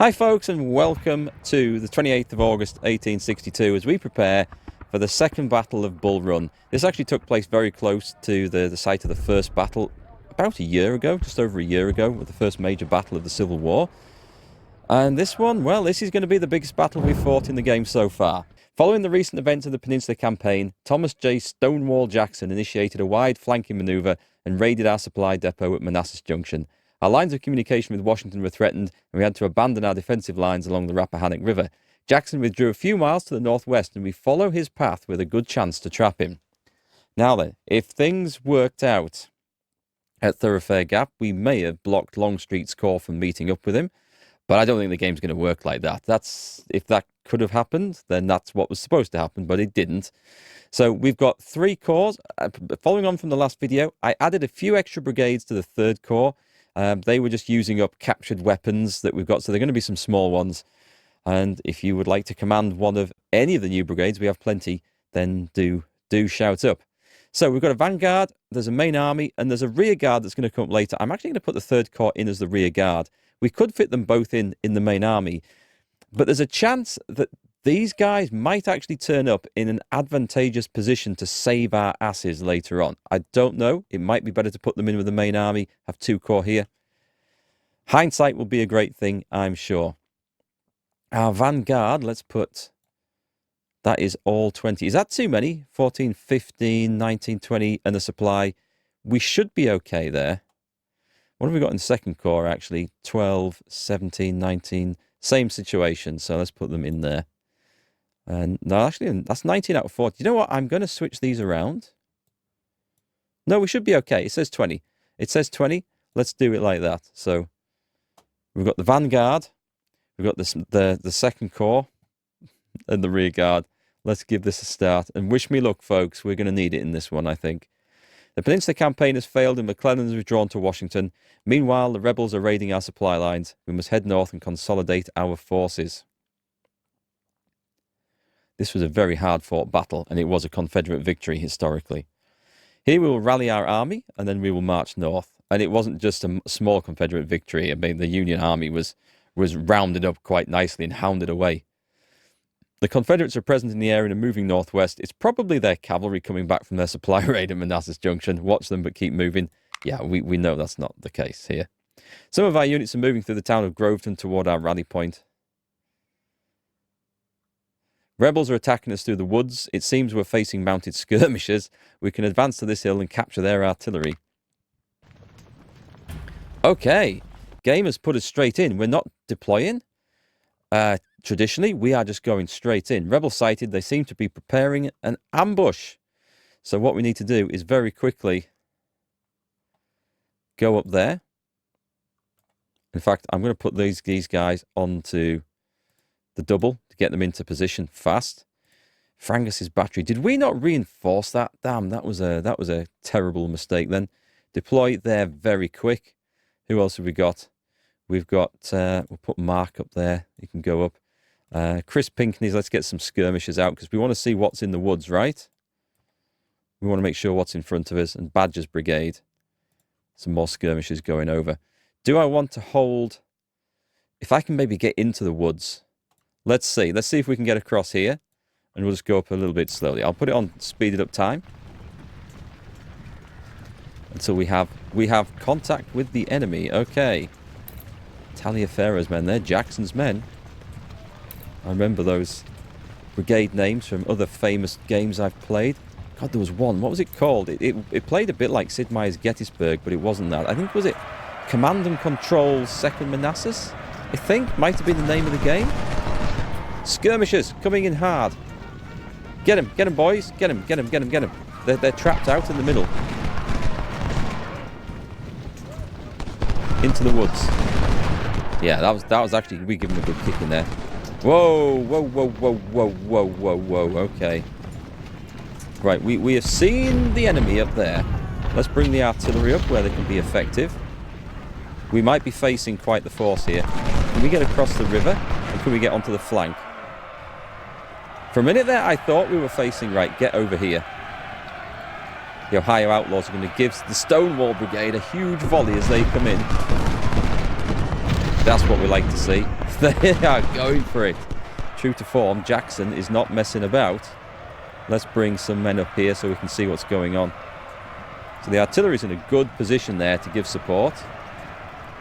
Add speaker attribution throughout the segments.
Speaker 1: Hi folks, and welcome to the 28th of August 1862 as we prepare for the second battle of Bull Run. This actually took place very close to the site of the first battle about a year ago, just over a year ago, with the first major battle of the Civil War. And this one, well, this is going to be the biggest battle we've fought in the game so far. Following the recent events of the Peninsula Campaign, Thomas J. Stonewall Jackson initiated a wide flanking manoeuvre and raided our supply depot at Manassas Junction. Our lines of communication with Washington were threatened, and we had to abandon our defensive lines along the Rappahannock River. Jackson withdrew a few miles to the northwest, and we follow his path with a good chance to trap him. Now then, if things worked out at Thoroughfare Gap, we may have blocked Longstreet's corps from meeting up with him, but I don't think the game's going to work like that. If that could have happened, then that's what was supposed to happen, but it didn't. So we've got 3 corps. Following on from the last video, I added a few extra brigades to the 3rd Corps. They were just using up captured weapons that we've got, so they're going to be some small ones. And if you would like to command one of any of the new brigades, we have plenty, then do shout up. So we've got a vanguard, there's a main army, and there's a rear guard that's going to come up later. I'm actually going to put the 3rd Corps in as the rear guard. We could fit them both in the main army, but there's a chance that these guys might actually turn up in an advantageous position to save our asses later on. I don't know. It might be better to put them in with the main army, have 2 corps here. Hindsight will be a great thing, I'm sure. Our vanguard, let's put... That is all 20. Is that too many? 14, 15, 19, 20, and a supply. We should be okay there. What have we got in the 2nd Corps, actually? 12, 17, 19. Same situation, so let's put them in there. And no, actually, that's 19 out of 40. You know what? I'm going to switch these around. No, we should be okay. It says 20. It says 20. Let's do it like that. So we've got the vanguard. We've got the 2nd Corps and the rear guard. Let's give this a start. And wish me luck, folks. We're going to need it in this one, I think. The Peninsula Campaign has failed and McClellan has withdrawn to Washington. Meanwhile, the rebels are raiding our supply lines. We must head north and consolidate our forces. This was a very hard-fought battle, and it was a Confederate victory historically. Here we will rally our army, and then we will march north. And it wasn't just a small Confederate victory. I mean, the Union army was rounded up quite nicely and hounded away. The Confederates are present in the area and moving northwest. It's probably their cavalry coming back from their supply raid at Manassas Junction. Watch them, but keep moving. Yeah, we know that's not the case here. Some of our units are moving through the town of Groveton toward our rally point. Rebels are attacking us through the woods. It seems we're facing mounted skirmishers. We can advance to this hill and capture their artillery. Okay, game has put us straight in. We're not deploying. Traditionally, we are just going straight in. Rebel sighted. They seem to be preparing an ambush. So what we need to do is very quickly go up there. In fact, I'm going to put these guys onto the double to get them into position fast. Frangus's battery. Did we not reinforce that? Damn, that was a terrible mistake then. Deploy there very quick. Who else have we got? We've got, we'll put Mark up there. He can go up. Chris Pinckney's, let's get some skirmishers out because we want to see what's in the woods, right? We want to make sure what's in front of us. And Badger's brigade. Some more skirmishers going over. Do I want to hold... If I can maybe get into the woods... Let's see. Let's see if we can get across here. And we'll just go up a little bit slowly. I'll put it on speeded up time. Until we have contact with the enemy. Okay. Taliaferro's men. They're Jackson's men. I remember those brigade names from other famous games I've played. God, there was one. What was it called? It played a bit like Sid Meier's Gettysburg, but it wasn't that. I think, was it Command and Control 2nd Manassas? I think. Might have been the name of the game. Skirmishers coming in hard. Get him, boys. Get him. They're trapped out in the middle. Into the woods. Yeah, that was actually, we give them a good kick in there. Whoa. Okay. Right, we have seen the enemy up there. Let's bring the artillery up where they can be effective. We might be facing quite the force here. Can we get across the river? And can we get onto the flank? For a minute there, I thought we were facing right. Get over here. The Ohio Outlaws are going to give the Stonewall Brigade a huge volley as they come in. That's what we like to see. They are going for it. True to form, Jackson is not messing about. Let's bring some men up here so we can see what's going on. So the artillery's in a good position there to give support.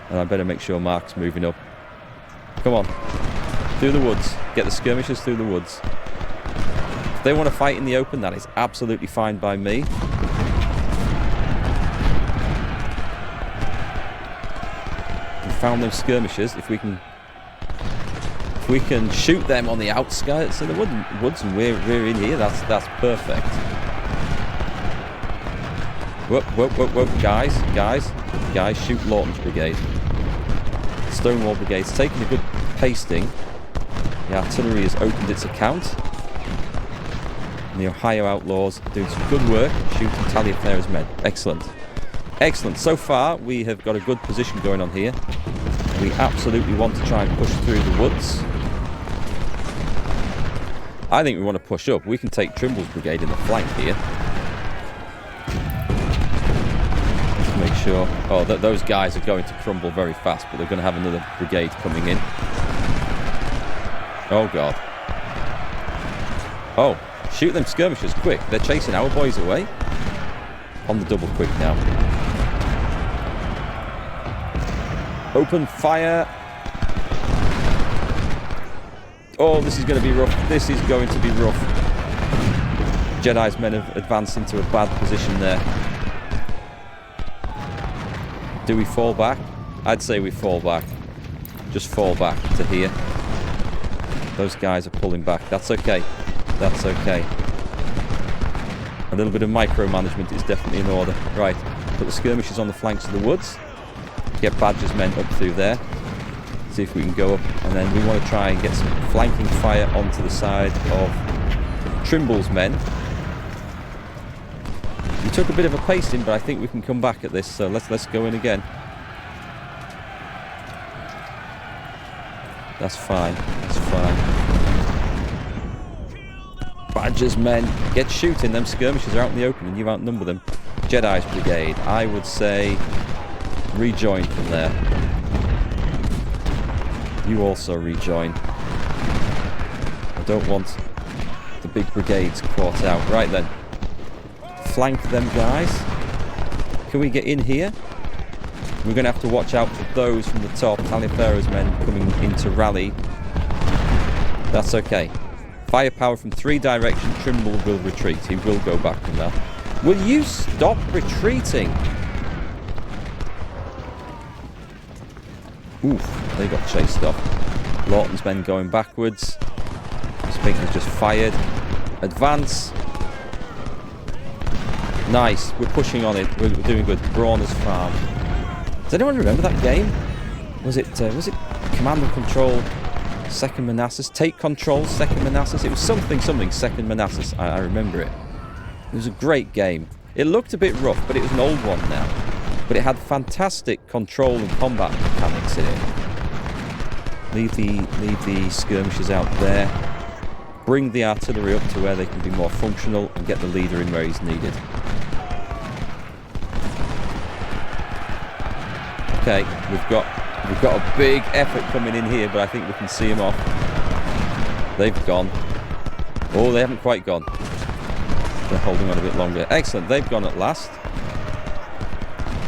Speaker 1: And I better make sure Mark's moving up. Come on. Through the woods. Get the skirmishers through the woods. If they want to fight in the open, that is absolutely fine by me. We found those skirmishers. If we can shoot them on the outskirts of the woods and we're in here, that's perfect. Whoop, guys, shoot Lawton's brigade. Stonewall brigade's taking a good pasting. The artillery has opened its account. And the Ohio Outlaws are doing some good work shooting Taliaferro's men. Excellent. Excellent. So far, we have got a good position going on here. We absolutely want to try and push through the woods. I think we want to push up. We can take Trimble's brigade in the flank here. Let's make sure. Oh, those guys are going to crumble very fast, but they're going to have another brigade coming in. Oh, God. Oh, shoot them skirmishers quick. They're chasing our boys away. On the double quick now. Open fire. Oh, this is going to be rough. This is going to be rough. Jedi's men have advanced into a bad position there. Do we fall back? I'd say we fall back. Just fall back to here. Those guys are pulling back. That's okay. That's okay. A little bit of micromanagement is definitely in order. Right. Put the skirmishers on the flanks of the woods. Get Badger's men up through there. See if we can go up. And then we want to try and get some flanking fire onto the side of Trimble's men. We took a bit of a pasting, but I think we can come back at this. So let's go in again. That's fine. That's fine. Badger's men, get shooting. Them skirmishers are out in the open and you outnumber them. Jedi's brigade, I would say rejoin from there. You also rejoin. I don't want the big brigades caught out. Right then. Flank them guys. Can we get in here? We're going to have to watch out for those from the top. Taliaferro's men coming in to rally. That's okay. Firepower from 3 directions. Trimble will retreat. He will go back from that. Will you stop retreating? Oof, they got chased off. Lawton's men going backwards. Speaker's just fired. Advance. Nice, we're pushing on it. We're doing good. Brawner's Farm. Does anyone remember that game? Was it Command and Control 2nd Manassas? Take Control 2nd Manassas? It was something 2nd Manassas. I remember it. It was a great game. It looked a bit rough, but it was an old one now. But it had fantastic control and combat mechanics in it. Leave the skirmishers out there. Bring the artillery up to where they can be more functional and get the leader in where he's needed. Okay, we've got a big effort coming in here, but I think we can see him off. They've gone. Oh, they haven't quite gone. They're holding on a bit longer. Excellent, they've gone at last.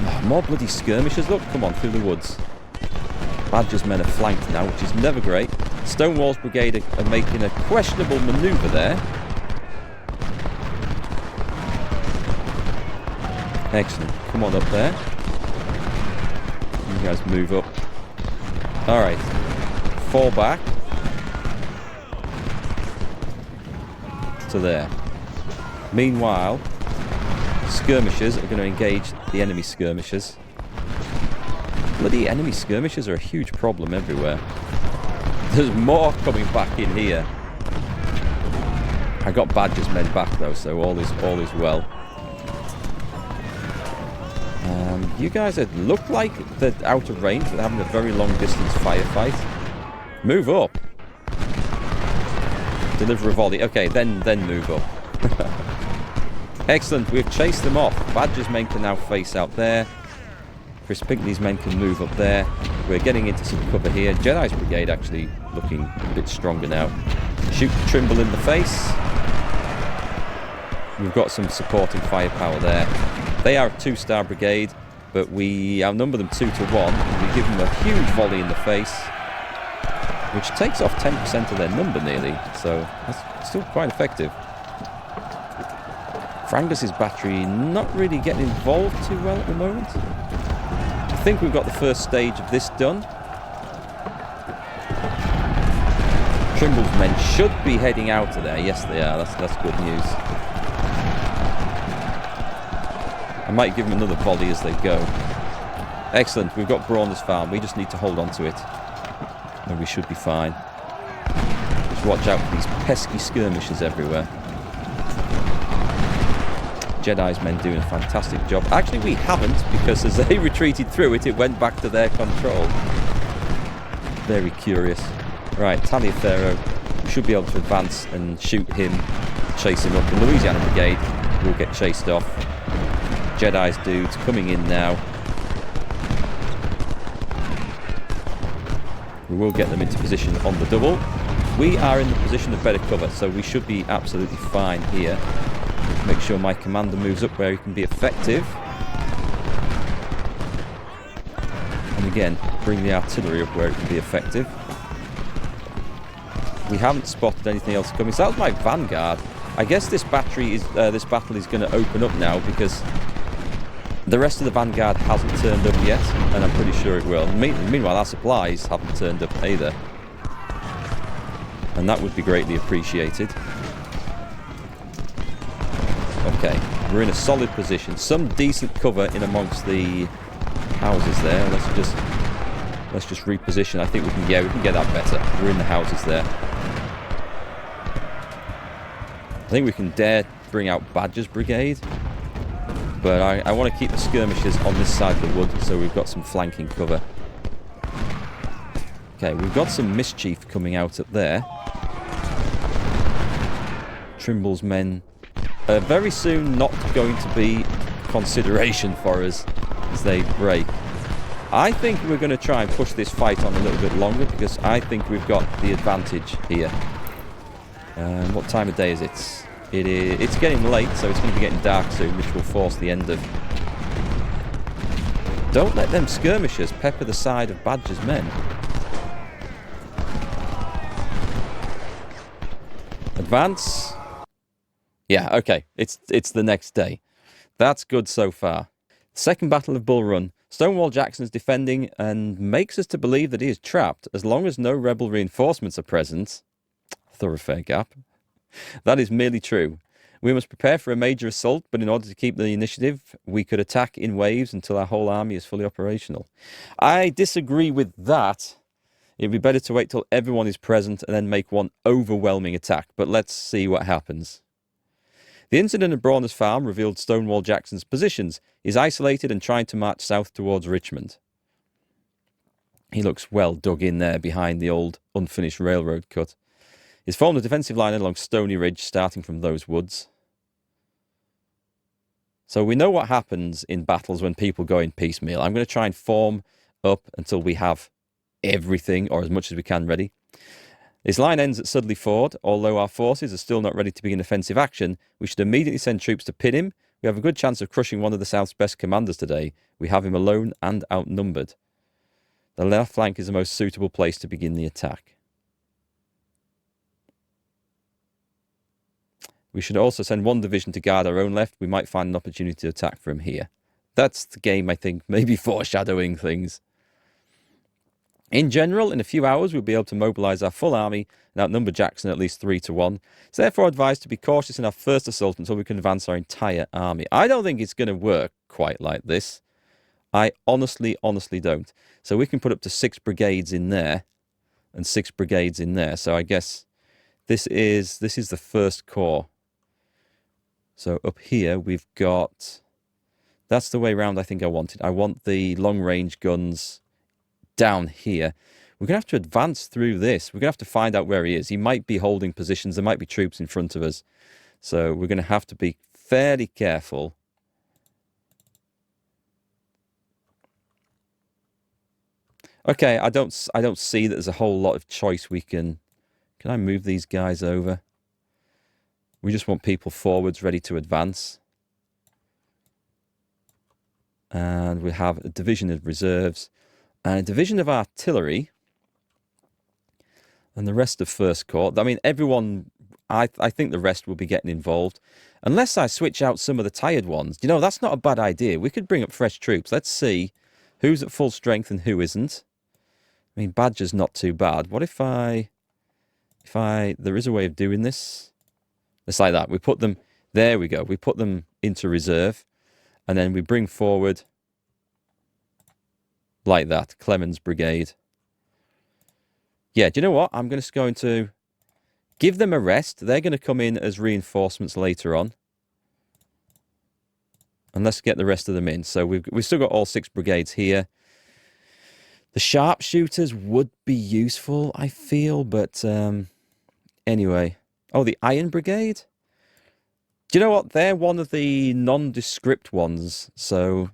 Speaker 1: Oh, more bloody skirmishers. Look, come on, through the woods. Badger's men are flanked now, which is never great. Stonewall's brigade are making a questionable manoeuvre there. Excellent. Come on up there. You guys move up. Alright. Fall back. To there. Meanwhile, skirmishers are going to engage the enemy skirmishers. Bloody enemy skirmishers are a huge problem everywhere. There's more coming back in here. I got Badger's men back though, so all is well. You guys look like they're out of range, but having a very long distance firefight. Move up. Deliver a volley. Okay, then move up. Excellent, we've chased them off. Badger's men can now face out there. Chris Pinkney's men can move up there. We're getting into some cover here. Jedi's brigade actually looking a bit stronger now. Shoot Trimble in the face. We've got some supporting firepower there. They are a 2-star brigade, but we outnumber them 2 to 1. We give them a huge volley in the face, which takes off 10% of their number nearly, so that's still quite effective. Frangus's battery not really getting involved too well at the moment. I think we've got the first stage of this done. Trimble's men should be heading out of there. Yes, they are. That's good news. I might give them another volley as they go. Excellent. We've got Brawner's Farm. We just need to hold on to it, and we should be fine. Just watch out for these pesky skirmishers everywhere. Jedi's men doing a fantastic job. Actually, we haven't, because as they retreated through it, it went back to their control. Very curious. Right, Taliaferro should be able to advance and shoot him, chase him up. The Louisiana Brigade will get chased off. Jedi's dudes coming in now. We will get them into position on the double. We are in the position of better cover, so we should be absolutely fine here. Make sure my commander moves up where he can be effective. And again, bring the artillery up where it can be effective. We haven't spotted anything else coming. So that was my vanguard. I guess this battle is going to open up now, because the rest of the vanguard hasn't turned up yet, and I'm pretty sure it will. Meanwhile, our supplies haven't turned up either, and that would be greatly appreciated. Okay, we're in a solid position. Some decent cover in amongst the houses there. Let's just reposition. I think we can get that better. We're in the houses there. I think we can dare bring out Badger's brigade, but I want to keep the skirmishers on this side of the wood, so we've got some flanking cover. Okay, we've got some mischief coming out up there. Trimble's men are very soon not going to be consideration for us as they break. I think we're going to try and push this fight on a little bit longer, because I think we've got the advantage here. What time of day is it? It's getting late, so it's going to be getting dark soon, which will force the end of... Don't let them skirmishers pepper the side of Badger's men. Advance. Yeah, okay. It's the next day. That's good so far. Second Battle of Bull Run. Stonewall Jackson is defending and makes us to believe that he is trapped as long as no rebel reinforcements are present. Thoroughfare gap. That is merely true. We must prepare for a major assault, but in order to keep the initiative, we could attack in waves until our whole army is fully operational. I disagree with that. It'd be better to wait till everyone is present and then make one overwhelming attack, but let's see what happens. The incident at Brawner's Farm revealed Stonewall Jackson's positions. He's isolated and trying to march south towards Richmond. He looks well dug in there behind the old unfinished railroad cut. He's formed a defensive line along Stony Ridge, starting from those woods. So we know what happens in battles when people go in piecemeal. I'm going to try and form up until we have everything, or as much as we can, ready. His line ends at Sudley Ford. Although our forces are still not ready to begin offensive action, we should immediately send troops to pin him. We have a good chance of crushing one of the South's best commanders today. We have him alone and outnumbered. The left flank is the most suitable place to begin the attack. We should also send one division to guard our own left. We might find an opportunity to attack from here. That's the game, I think, maybe foreshadowing things. In general, in a few hours, we'll be able to mobilise our full army and outnumber Jackson at least 3 to 1. It's therefore advised to be cautious in our first assault until we can advance our entire army. I don't think it's going to work quite like this. I honestly don't. So we can put up to 6 brigades in there and 6 brigades in there. So I guess this is the first corps. So up here we've got... That's the way round I think I want it. I want the long-range guns down here. We're going to have to advance through this. We're going to have to find out where he is. He might be holding positions. There might be troops in front of us. So we're going to have to be fairly careful. Okay, I don't see that there's a whole lot of choice we can... Can I move these guys over? We just want people forwards ready to advance. And we have a division of reserves and a division of artillery. And the rest of First Corps. I mean, everyone... I think the rest will be getting involved. Unless I switch out some of the tired ones. You know, that's not a bad idea. We could bring up fresh troops. Let's see who's at full strength and who isn't. I mean, Badger's not too bad. What if I... There is a way of doing this. It's like that. We put them... There we go. We put them into reserve. And then we bring forward... Like that. Clemens Brigade. Yeah, do you know what? I'm just going to... Give them a rest. They're going to come in as reinforcements later on. And let's get the rest of them in. So we've still got all 6 brigades here. The sharpshooters would be useful, I feel. But anyway. Oh, the Iron Brigade? Do you know what? They're one of the nondescript ones. So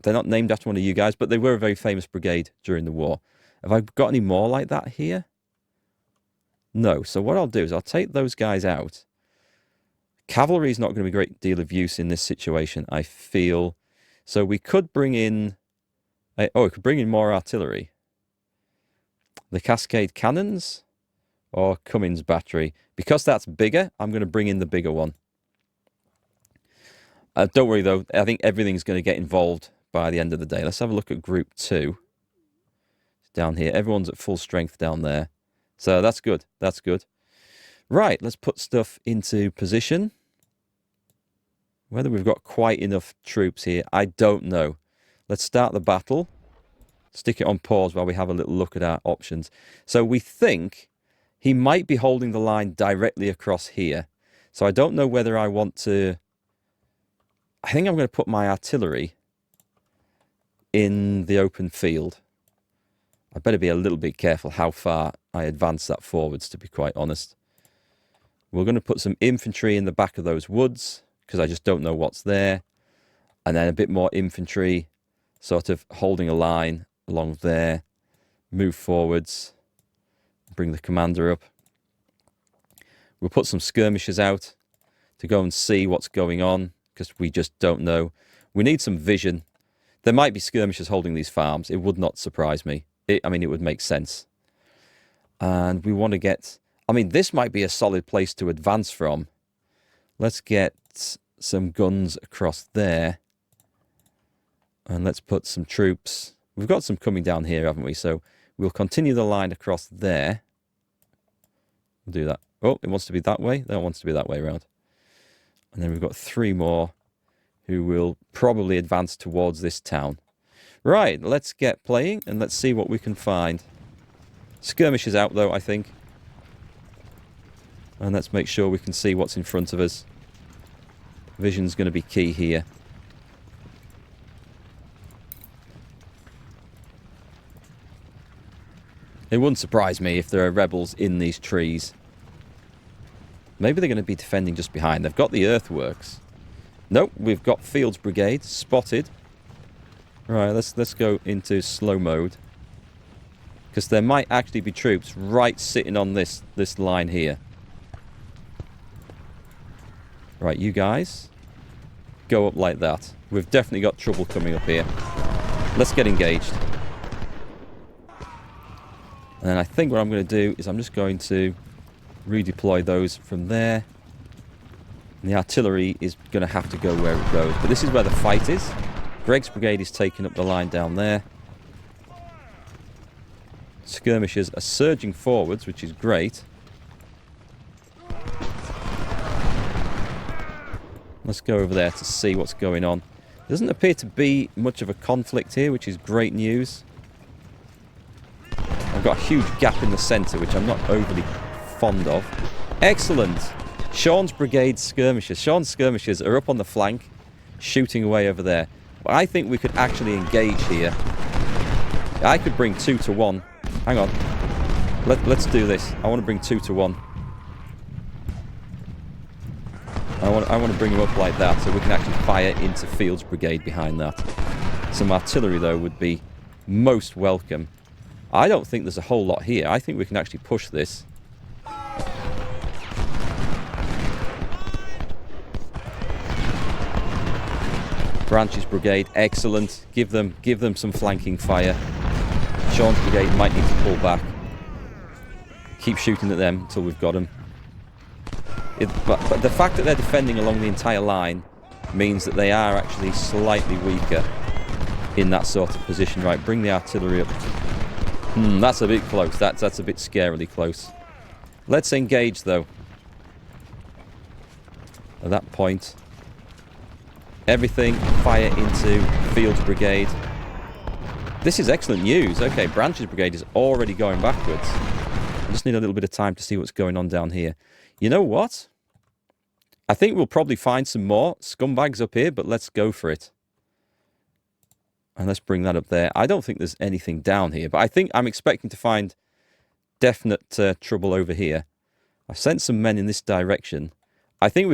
Speaker 1: they're not named after one of you guys. But they were a very famous brigade during the war. Have I got any more like that here? No, so what I'll do is I'll take those guys out. Cavalry is not going to be a great deal of use in this situation, I feel. So we could bring in... we could bring in more artillery. The Cascade Cannons or Cummins Battery. Because that's bigger, I'm going to bring in the bigger one. Don't worry, though. I think everything's going to get involved by the end of the day. Let's have a look at Group 2. Down here. Everyone's at full strength down there. So that's good. That's good. Right, let's put stuff into position. Whether we've got quite enough troops here, I don't know. Let's start the battle. Stick it on pause while we have a little look at our options. So we think he might be holding the line directly across here. So I don't know whether I want to... I think I'm going to put my artillery in the open field. I better be a little bit careful how far I advance that forwards, to be quite honest. We're going to put some infantry in the back of those woods, because I just don't know what's there. And then a bit more infantry, sort of holding a line along there. Move forwards. Bring the commander up. We'll put some skirmishers out to go and see what's going on, because we just don't know. We need some vision. There might be skirmishers holding these farms. It would not surprise me. I mean, it would make sense. And we want to get... I mean, this might be a solid place to advance from. Let's get some guns across there. And let's put some troops. We've got some coming down here, haven't we? So we'll continue the line across there. We'll do that. Oh, it wants to be that way. That wants to be that way around. And then we've got 3 more who will probably advance towards this town. Right, let's get playing and let's see what we can find. Skirmishers out though, I think. And let's make sure we can see what's in front of us. Vision's going to be key here. It wouldn't surprise me if there are rebels in these trees. Maybe they're going to be defending just behind. They've got the earthworks. Nope, we've got Fields Brigade spotted. Right, let's go into slow mode. Because there might actually be troops right sitting on this line here. Right, you guys. Go up like that. We've definitely got trouble coming up here. Let's get engaged. And I think what I'm going to do is I'm just going to redeploy those from there. And the artillery is going to have to go where it goes. But this is where the fight is. Greg's brigade is taking up the line down there. Skirmishers are surging forwards, which is great. Let's go over there to see what's going on. There doesn't appear to be much of a conflict here, which is great news. I've got a huge gap in the centre, which I'm not overly fond of. Excellent! Sean's brigade skirmishers. Sean's skirmishers are up on the flank, shooting away over there. But I think we could actually engage here. I could bring 2 to 1. Hang on. Let's do this. I want to bring 2 to 1. I want to bring them up like that so we can actually fire into Fields Brigade behind that. Some artillery, though, would be most welcome. I don't think there's a whole lot here. I think we can actually push this. Branch's brigade, excellent. Give them some flanking fire. Sean's brigade might need to pull back. Keep shooting at them until we've got them. But the fact that they're defending along the entire line means that they are actually slightly weaker in that sort of position. Right, bring the artillery up. That's a bit close. That's a bit scarily close. Let's engage, though. At that point, everything fire into Field's brigade. This is excellent news. Okay, Branch's brigade is already going backwards. I just need a little bit of time to see what's going on down here. You know what? I think we'll probably find some more scumbags up here, but let's go for it. And let's bring that up there. I don't think there's anything down here, but I think I'm expecting to find definite trouble over here. I've sent some men in this direction. I think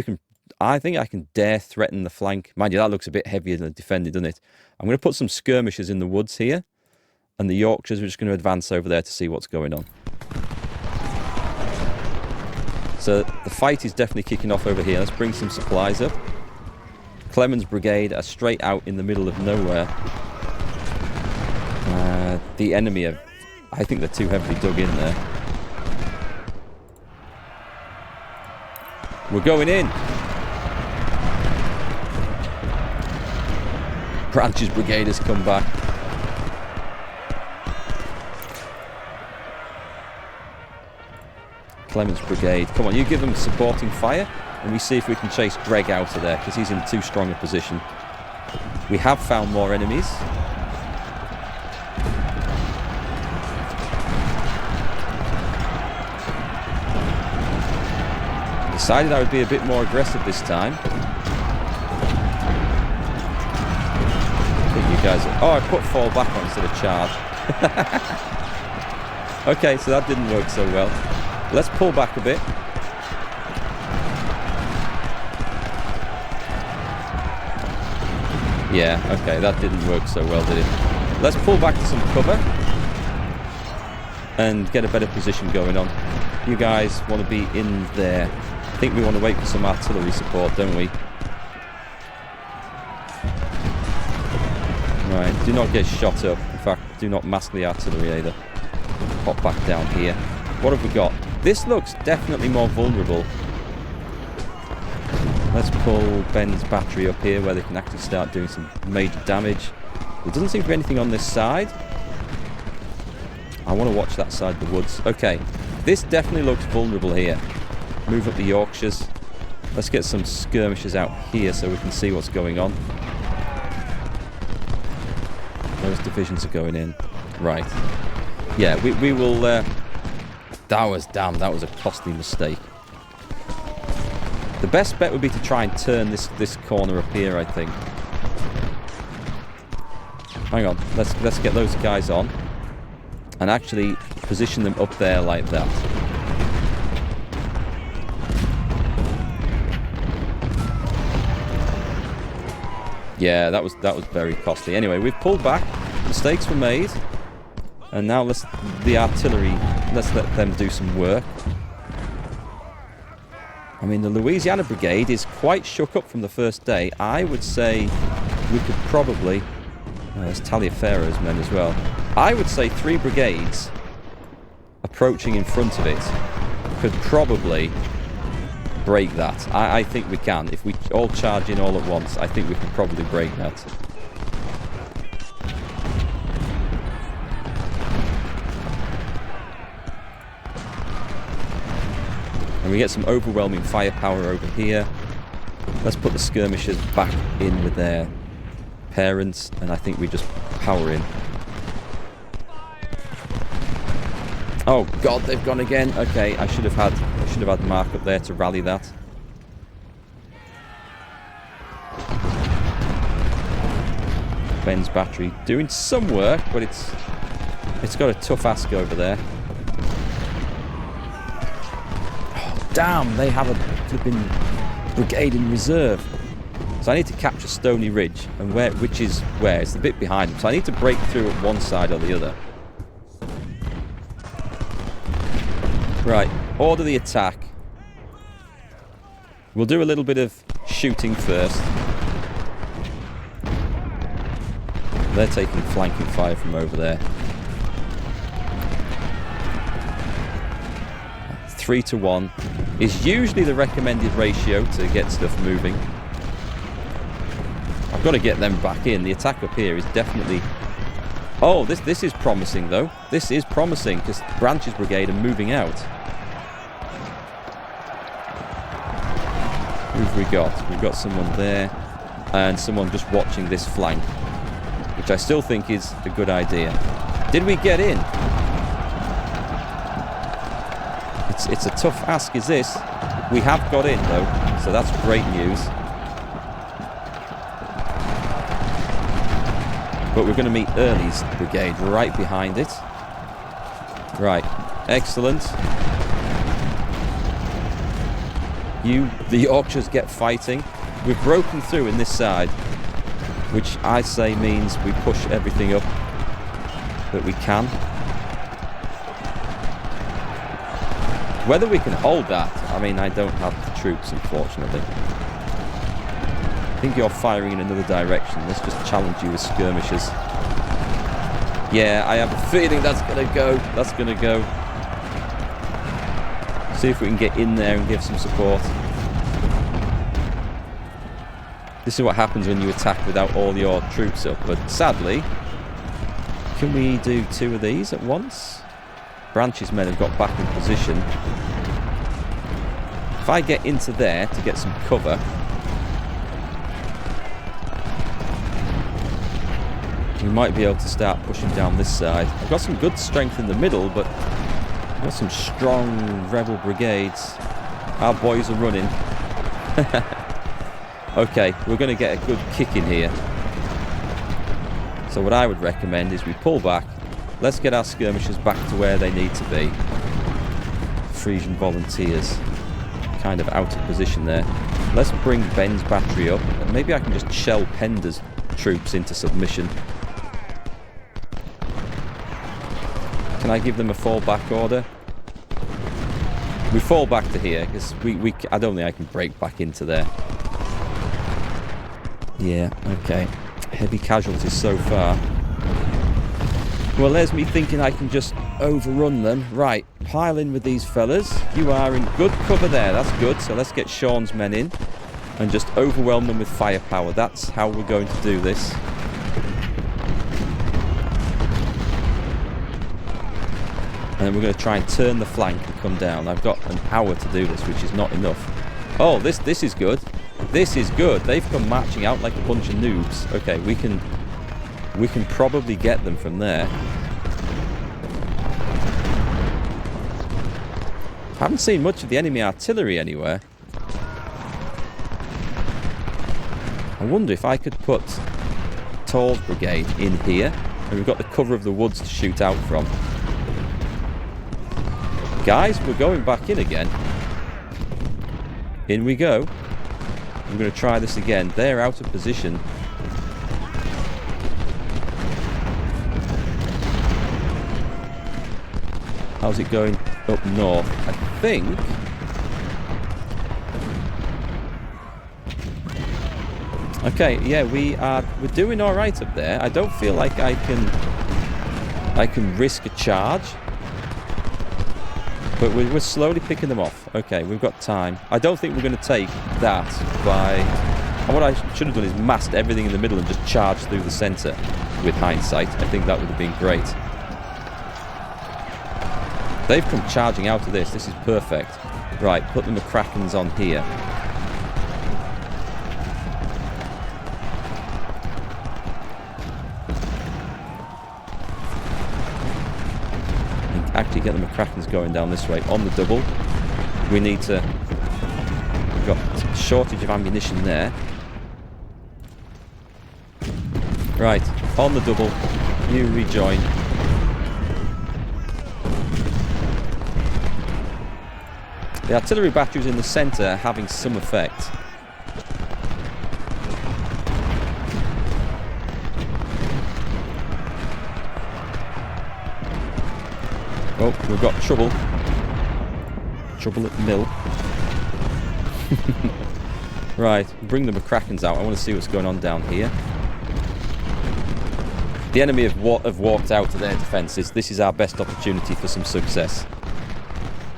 Speaker 1: I can dare threaten the flank. Mind you, that looks a bit heavier than defended, doesn't it? I'm going to put some skirmishers in the woods here. And the Yorkshires, we're just going to advance over there to see what's going on. So the fight is definitely kicking off over here. Let's bring some supplies up. Clement's brigade are straight out in the middle of nowhere. The enemy are, I think they're too heavily dug in there. We're going in. Branch's brigade has come back. Clement's brigade. Come on, you give them supporting fire, and we see if we can chase Greg out of there, because he's in too strong a position. We have found more enemies. Decided I would be a bit more aggressive this time. I think you guys are... Oh, I put fall back on instead of charge. Okay, so that didn't work so well. Let's pull back a bit. Yeah, okay, that didn't work so well, did it? Let's pull back to some cover and get a better position going on. You guys want to be in there. I think we want to wait for some artillery support, don't we? Right, do not get shot up. In fact, do not mask the artillery either. Pop back down here. What have we got? This looks definitely more vulnerable. Let's pull Ben's battery up here where they can actually start doing some major damage. There doesn't seem to be anything on this side. I want to watch that side of the woods. Okay, this definitely looks vulnerable here. Move up the Yorkshires. Let's get some skirmishers out here so we can see what's going on. Those divisions are going in. Right. Yeah, we will... that was a costly mistake. The best bet would be to try and turn this corner up here, I think. Hang on. Let's get those guys on. And actually position them up there like that. Yeah, that was very costly. Anyway, we've pulled back. Mistakes were made. And now the artillery, let's let them do some work. I mean, the Louisiana Brigade is quite shook up from the first day. I would say we could probably... there's Taliaferro's men as well. I would say 3 brigades approaching in front of it could probably break that. I think we can. If we all charge in all at once, I think we can probably break that. And we get some overwhelming firepower over here. Let's put the skirmishers back in with their parents, and I think we just power in. Oh God, they've gone again. Okay, I should have had Mark up there to rally that. Ben's battery doing some work, but it's got a tough ask over there. Oh, damn, they have a flipping brigade in reserve. So I need to capture Stony Ridge, and which is where? It's the bit behind them. So I need to break through at one side or the other. Right, order the attack. We'll do a little bit of shooting first. They're taking flanking fire from over there. 3 to 1 is usually the recommended ratio to get stuff moving. I've got to get them back in. The attack up here is definitely... Oh, this is promising, though. This is promising, because Branch's brigade are moving out. Who have we got? We've got someone there, and someone just watching this flank, which I still think is a good idea. Did we get in? It's a tough ask, is this? We have got in, though, so that's great news. But we're going to meet Ernie's brigade right behind it. Right, excellent. The Yorkshires get fighting. We've broken through in this side, which I say means we push everything up that we can. Whether we can hold that, I mean, I don't have the troops, unfortunately. I think you're firing in another direction. Let's just challenge you with skirmishers. Yeah, I have a feeling that's going to go. That's going to go. See if we can get in there and give some support. This is what happens when you attack without all your troops up. But sadly, can we do 2 of these at once? Branch's men have got back in position. If I get into there to get some cover, we might be able to start pushing down this side. I've got some good strength in the middle, but I've got some strong rebel brigades. Our boys are running. Okay, we're going to get a good kick in here. So what I would recommend is we pull back. Let's get our skirmishers back to where they need to be. Frisian volunteers. Kind of out of position there. Let's bring Ben's battery up. And maybe I can just shell Pender's troops into submission. Can I give them a fallback order? We fall back to here, because I don't think I can break back into there. Yeah, okay. Heavy casualties so far. Well, there's me thinking I can just overrun them. Right, pile in with these fellas. You are in good cover there, that's good. So let's get Sean's men in and just overwhelm them with firepower. That's how we're going to do this. And then we're going to try and turn the flank and come down. I've got an hour to do this, which is not enough. Oh, this is good. This is good. They've come marching out like a bunch of noobs. Okay, we can probably get them from there. I haven't seen much of the enemy artillery anywhere. I wonder if I could put Tall's brigade in here, and we've got the cover of the woods to shoot out from. Guys, we're going back in again. In we go. I'm going to try this again. They're out of position. How's it going up north? I think... Okay, yeah, we're doing all right up there. I don't feel like I can risk a charge. But we're slowly picking them off. Okay, we've got time. I don't think we're going to take that by... And what I should have done is massed everything in the middle and just charged through the centre with hindsight. I think that would have been great. They've come charging out of this. This is perfect. Right, put the McCrackens on here. Actually get the McCrackens going down this way on the double. We need to... We've got a shortage of ammunition there. Right, on the double. You rejoin. The artillery batteries in the centre are having some effect. Oh, we've got trouble. trouble at mill. Right, bring the McCrackens out. I want to see what's going on down here. The enemy have walked out to their defences. This is our best opportunity for some success.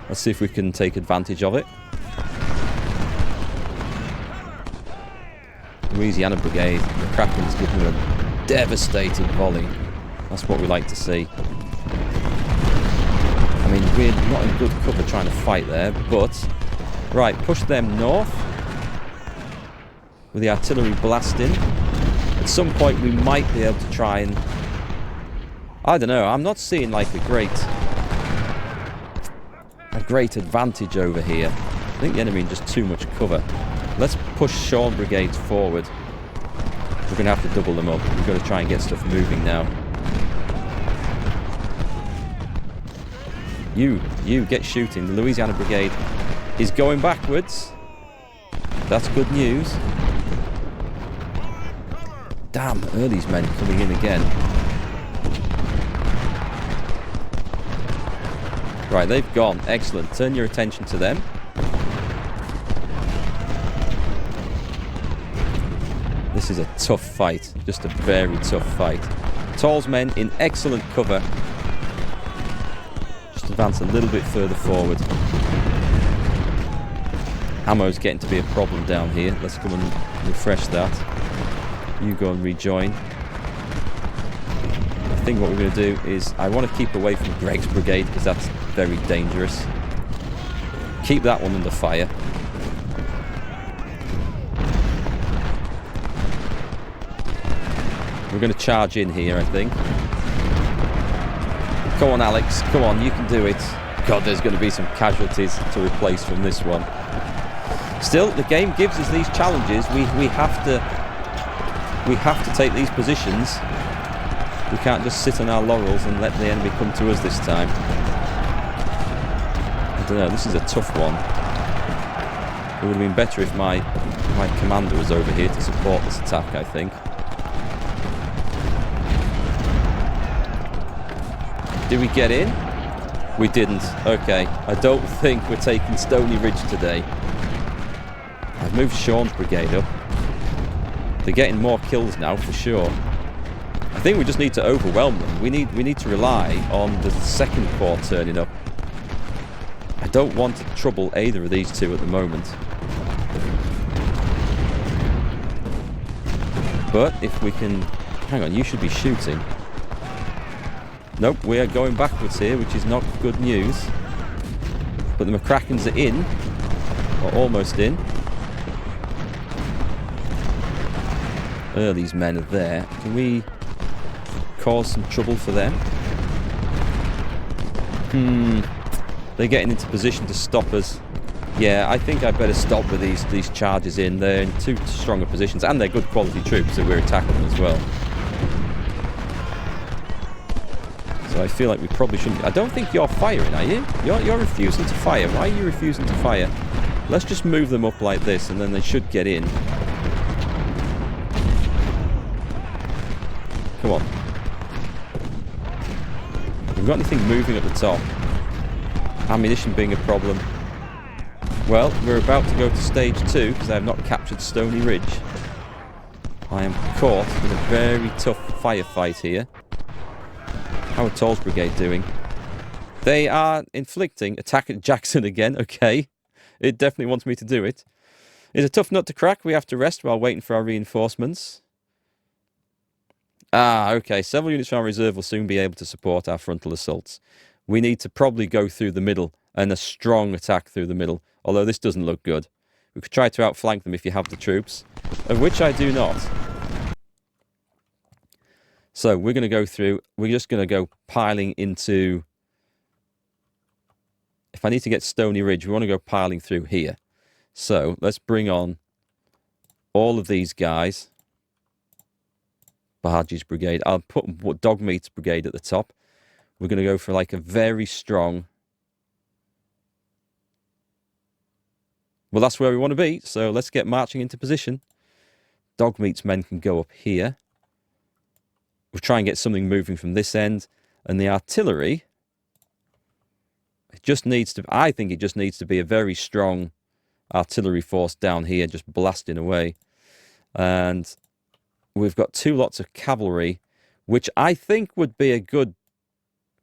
Speaker 1: Let's see if we can take advantage of it. Louisiana Brigade, the Krakens giving them a devastating volley. That's what we like to see. I mean, we're not in good cover trying to fight there, but... Right, push them north. With the artillery blasting. At some point we might be able to try and... I don't know, I'm not seeing like a great advantage over here. I think the enemy in just too much cover. Let's push Sean brigades forward. We're going to have to double them up. We've got to try and get stuff moving now. You get shooting. The Louisiana Brigade is going backwards. That's good news. Damn, Early's men coming in again. Right, they've gone. Excellent. Turn your attention to them. This is a tough fight. Just a very tough fight. Tall's men in excellent cover. Just advance a little bit further forward. Ammo's getting to be a problem down here. Let's come and refresh that. You go and rejoin. I think what we're going to do is I want to keep away from Greg's brigade because that's very dangerous. Keep that one under fire. We're going to charge in here, I think. Come on, Alex. Come on, you can do it. God, there's going to be some casualties to replace from this one. Still, the game gives us these challenges. We have to take these positions. We can't just sit on our laurels and let the enemy come to us this time. I don't know, this is a tough one. It would have been better if my commander was over here to support this attack, I think. Did we get in? We didn't. Okay, I don't think we're taking Stony Ridge today. I've moved Sean's brigade up. They're getting more kills now, for sure. I think we just need to overwhelm them. We need to rely on the second corps turning up. I don't want to trouble either of these two at the moment. But if we can... Hang on, you should be shooting. Nope, we are going backwards here, which is not good news. But the McCrackens are in. Or almost in. Early's men are there. Can we cause some trouble for them? They're getting into position to stop us. Yeah, I think I better stop with these charges in. They're in too stronger positions, and they're good quality troops, so we're attacking them as well. So I feel like we probably shouldn't... I don't think you're firing, are you? You're refusing to fire. Why are you refusing to fire? Let's just move them up like this, and then they should get in. Come on. We've got anything moving at the top. Ammunition being a problem. Well, we're about to go to stage 2 because I have not captured Stony Ridge. I am caught in a very tough firefight here. How are Tall's brigade doing? They are inflicting attack at Jackson again. Okay. It definitely wants me to do it. It's a tough nut to crack. We have to rest while waiting for our reinforcements. Ah, okay. Several units from our reserve will soon be able to support our frontal assaults. We need to probably go through the middle and a strong attack through the middle, although this doesn't look good. We could try to outflank them if you have the troops, of which I do not. So we're going to go through, we're just going to go piling into... If I need to get Stony Ridge, we want to go piling through here. So let's bring on all of these guys. Barges Brigade. I'll put Dogmeat's Brigade at the top. We're going to go for like a very strong... Well, that's where we want to be. So let's get marching into position. Dogmeat's men can go up here. We'll try and get something moving from this end. And the artillery... I It just needs to, I think it just needs to be a very strong artillery force down here, just blasting away. And we've got 2 lots of cavalry, which I think would be a good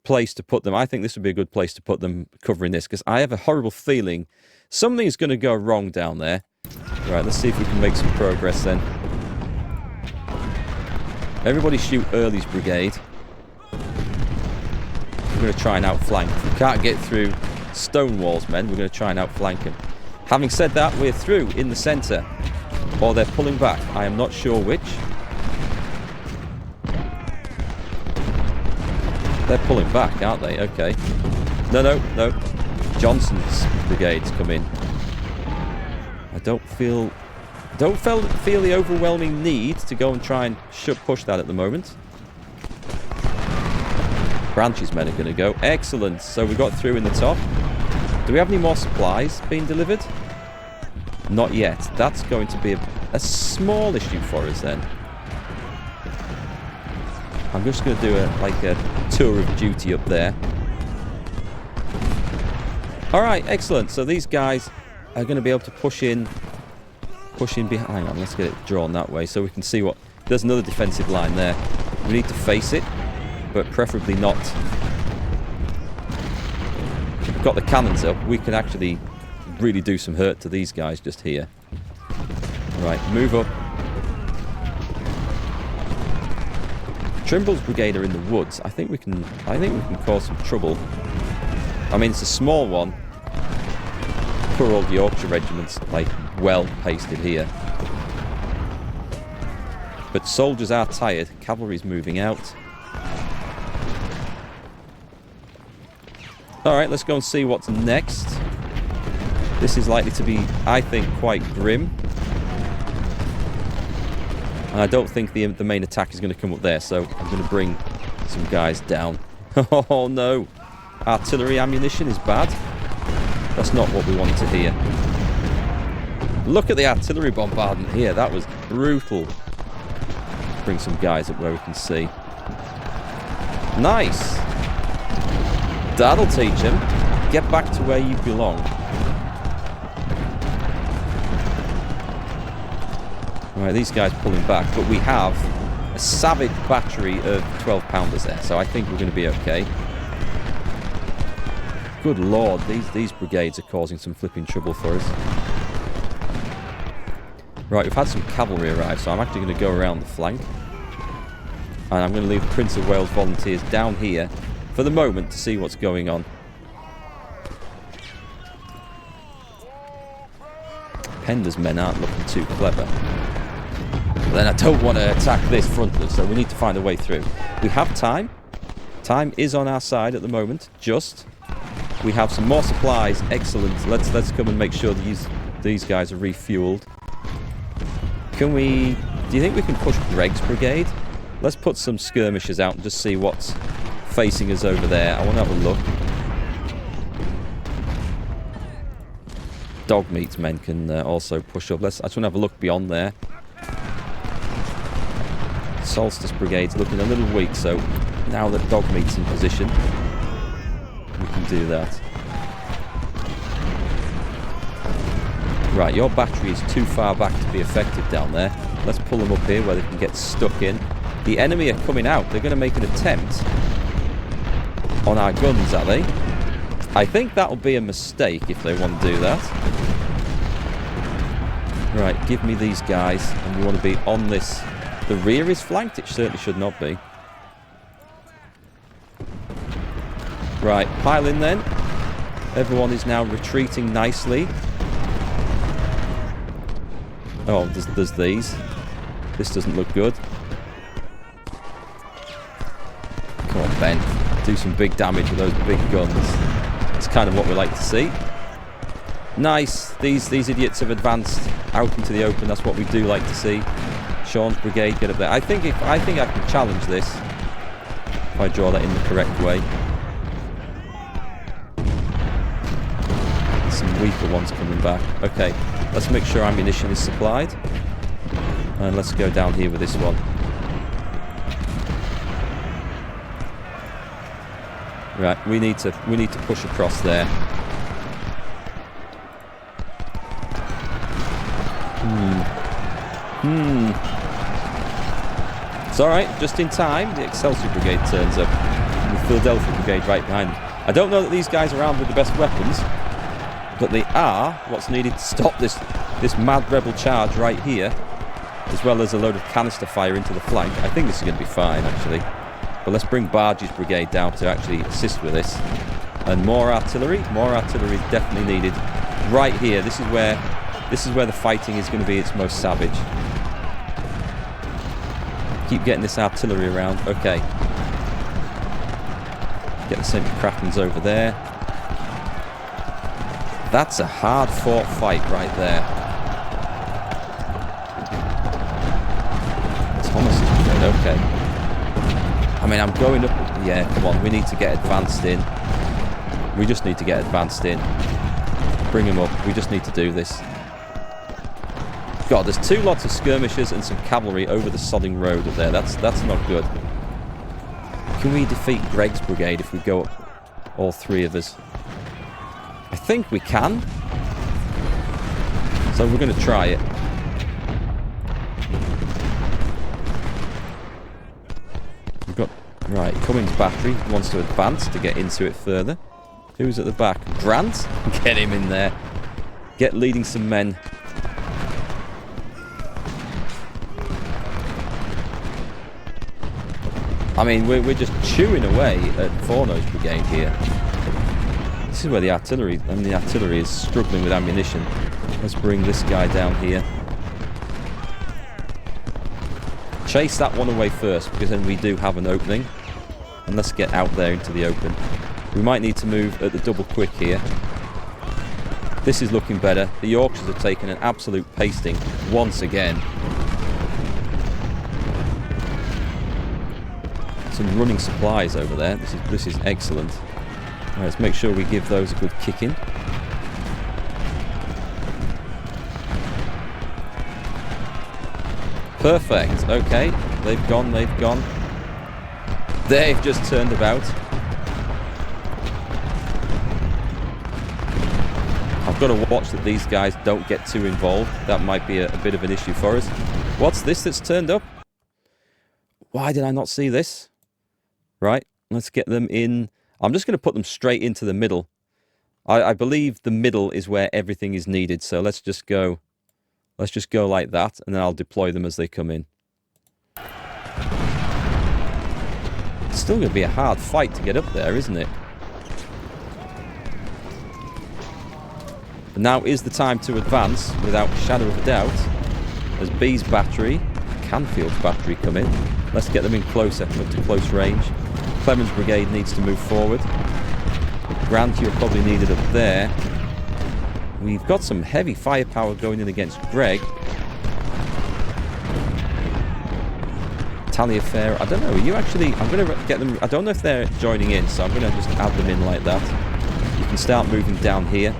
Speaker 1: place to put them. I think this would be a good place to put them covering this, because I have a horrible feeling something's going to go wrong down there. Right, let's see if we can make some progress then. Everybody shoot Early's brigade. We're going to try and outflank. If we can't get through Stonewall's men, we're going to try and outflank him. Having said that, we're through in the centre. Or they're pulling back. I am not sure which. They're pulling back, aren't they? Okay. No. Johnson's brigades come in. I don't feel the overwhelming need to go and try and push that at the moment. Branch's men are going to go. Excellent. So we got through in the top. Do we have any more supplies being delivered? Not yet. That's going to be a small issue for us then. I'm just going to do a tour of duty up there. Alright, excellent. So these guys are going to be able to push in behind. Hang on, let's get it drawn that way so we can see what... There's another defensive line there. We need to face it, but preferably not. If we've got the cannons up, we can actually really do some hurt to these guys just here. Right, move up. Trimble's brigade are in the woods. I think we can cause some trouble. I mean, it's a small one. Poor old Yorkshire regiment's like well pasted here. But soldiers are tired. Cavalry's moving out. Alright, let's go and see what's next. This is likely to be, I think, quite grim. And I don't think the main attack is going to come up there, so I'm going to bring some guys down. Oh no! Artillery ammunition is bad. That's not what we wanted to hear. Look at the artillery bombardment here. That was brutal. Bring some guys up where we can see. Nice! That'll teach him. Get back to where you belong. Right, these guys pulling back, but we have a savage battery of 12-pounders there, so I think we're going to be okay. Good lord, these brigades are causing some flipping trouble for us. Right, we've had some cavalry arrive, so I'm actually going to go around the flank. And I'm going to leave the Prince of Wales volunteers down here for the moment to see what's going on. Pender's men aren't looking too clever. But then I don't want to attack this frontally, so we need to find a way through. We have time. Time is on our side at the moment, just. We have some more supplies. Excellent. Let's come and make sure these guys are refueled. Can we... Do you think we can push Greg's brigade? Let's put some skirmishers out and just see what's facing us over there. I want to have a look. Dogmeat's men can also push up. I just want to have a look beyond there. Solstice brigade's looking a little weak, so now that Dogmeat's in position, we can do that. Right, your battery is too far back to be effective down there. Let's pull them up here where they can get stuck in. The enemy are coming out. They're going to make an attempt on our guns, are they? I think that'll be a mistake if they want to do that. Right, give me these guys. And we want to be on this. The rear is flanked? It certainly should not be. Right, pile in then. Everyone is now retreating nicely. Oh, there's these. This doesn't look good. Come on, Ben. Do some big damage with those big guns. That's kind of what we like to see. Nice. These idiots have advanced out into the open. That's what we do like to see. Sean's brigade, get up there. I think I can challenge this if I draw that in the correct way. Some weaker ones coming back. Okay, let's make sure ammunition is supplied. And let's go down here with this one. Right, we need to push across there. It's alright, just in time, the Excelsior Brigade turns up. The Philadelphia Brigade right behind them. I don't know that these guys are armed with the best weapons, but they are what's needed to stop this mad rebel charge right here, as well as a load of canister fire into the flank. I think this is going to be fine, actually. But let's bring Barge's brigade down to actually assist with this. And more artillery. More artillery is definitely needed. Right here, this is where the fighting is going to be its most savage. Keep getting this artillery around. Okay. Get the semi-Krakens over there. That's a hard-fought fight right there. Thomas is good. Okay. I mean, I'm going up. Yeah, come on. We need to get advanced in. We just need to get advanced in. Bring them up. We just need to do this. God, there's 2 lots of skirmishers and some cavalry over the sodding road up there. That's not good. Can we defeat Greg's brigade if we go up, all 3 of us? I think we can. So we're going to try it. We've got... Right, Cummings battery wants to advance to get into it further. Who's at the back? Grant? Get him in there. Get leading some men. I mean, we're just chewing away at Forno's brigade here. This is where the artillery is struggling with ammunition. Let's bring this guy down here. Chase that one away first, because then we do have an opening. And let's get out there into the open. We might need to move at the double quick here. This is looking better. The Yorkshires have taken an absolute pasting once again. Some running supplies over there. This is excellent. Right, let's make sure we give those a good kicking. Perfect. Okay, they've gone. They've just turned about. I've got to watch that these guys don't get too involved. That might be a bit of an issue for us. What's this that's turned up? Why did I not see this? Right, let's get them in. I'm just going to put them straight into the middle. I believe the middle is where everything is needed. So let's just go like that, and then I'll deploy them as they come in. It's still going to be a hard fight to get up there, isn't it? But now is the time to advance without a shadow of a doubt. As B's battery, Canfield's battery come in. Let's get them in closer, up to close range. Clemens' brigade needs to move forward. Grant, you're probably needed up there. We've got some heavy firepower going in against Greg. Taliaferro, I don't know, are you actually... I'm going to get them... I don't know if they're joining in, so I'm going to just add them in like that. You can start moving down here.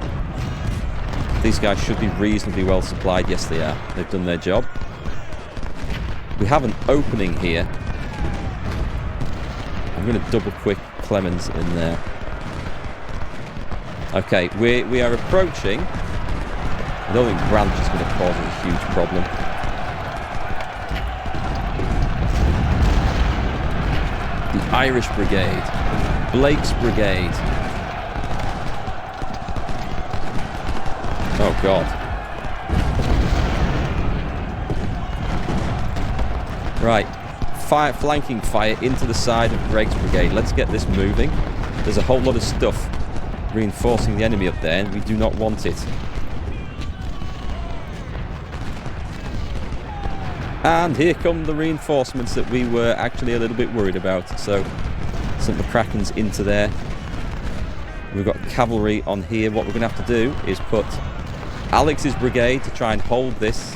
Speaker 1: These guys should be reasonably well supplied. Yes, they are. They've done their job. We have an opening here. I'm going to double quick Clemens in there. Okay, we are approaching. I don't think Grant is going to cause us a huge problem. The Irish Brigade. Blake's Brigade. Oh, God. Right. Flanking fire into the side of Greg's brigade. Let's get this moving. There's a whole lot of stuff reinforcing the enemy up there, and we do not want it. And here come the reinforcements that we were actually a little bit worried about. So, some McCracken's into there. We've got cavalry on here. What we're going to have to do is put Alex's brigade to try and hold this.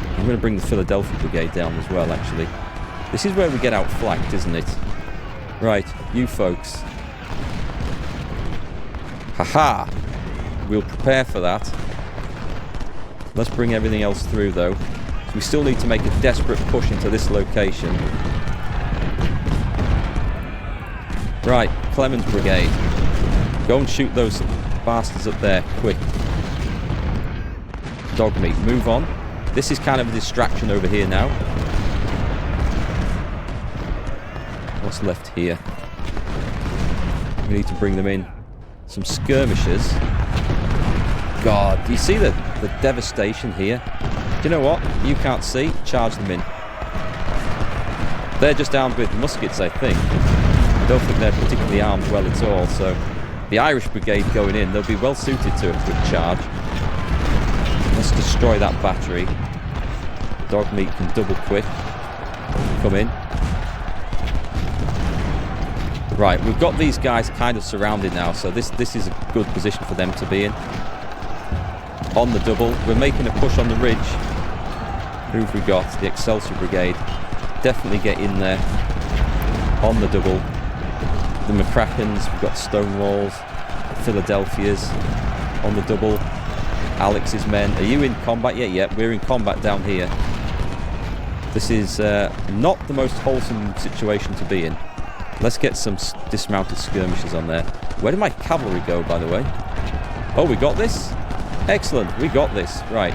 Speaker 1: I'm going to bring the Philadelphia brigade down as well, actually. This is where we get outflanked, isn't it? Right, you folks. Haha! We'll prepare for that. Let's bring everything else through, though. So we still need to make a desperate push into this location. Right, Clemens Brigade. Go and shoot those bastards up there, quick. Dog meat, move on. This is kind of a distraction over here now. What's left here? We need to bring them in. Some skirmishers. God, do you see the devastation here? Do you know what? You can't see. Charge them in. They're just armed with muskets, I think. I don't think they're particularly armed well at all, so the Irish Brigade going in, they'll be well suited to a quick charge. Let's destroy that battery. Dog meat can double quick. Come in. Right, we've got these guys kind of surrounded now, so this is a good position for them to be in. On the double, we're making a push on the ridge. Who have we got? The Excelsior Brigade. Definitely get in there. On the double. The McCrackens, we've got Stonewalls, Philadelphia's. On the double. Alex's men. Are you in combat yet? Yeah, we're in combat down here. This is not the most wholesome situation to be in. Let's get some dismounted skirmishers on there. Where did my cavalry go, by the way? Oh, we got this? Excellent, we got this. Right,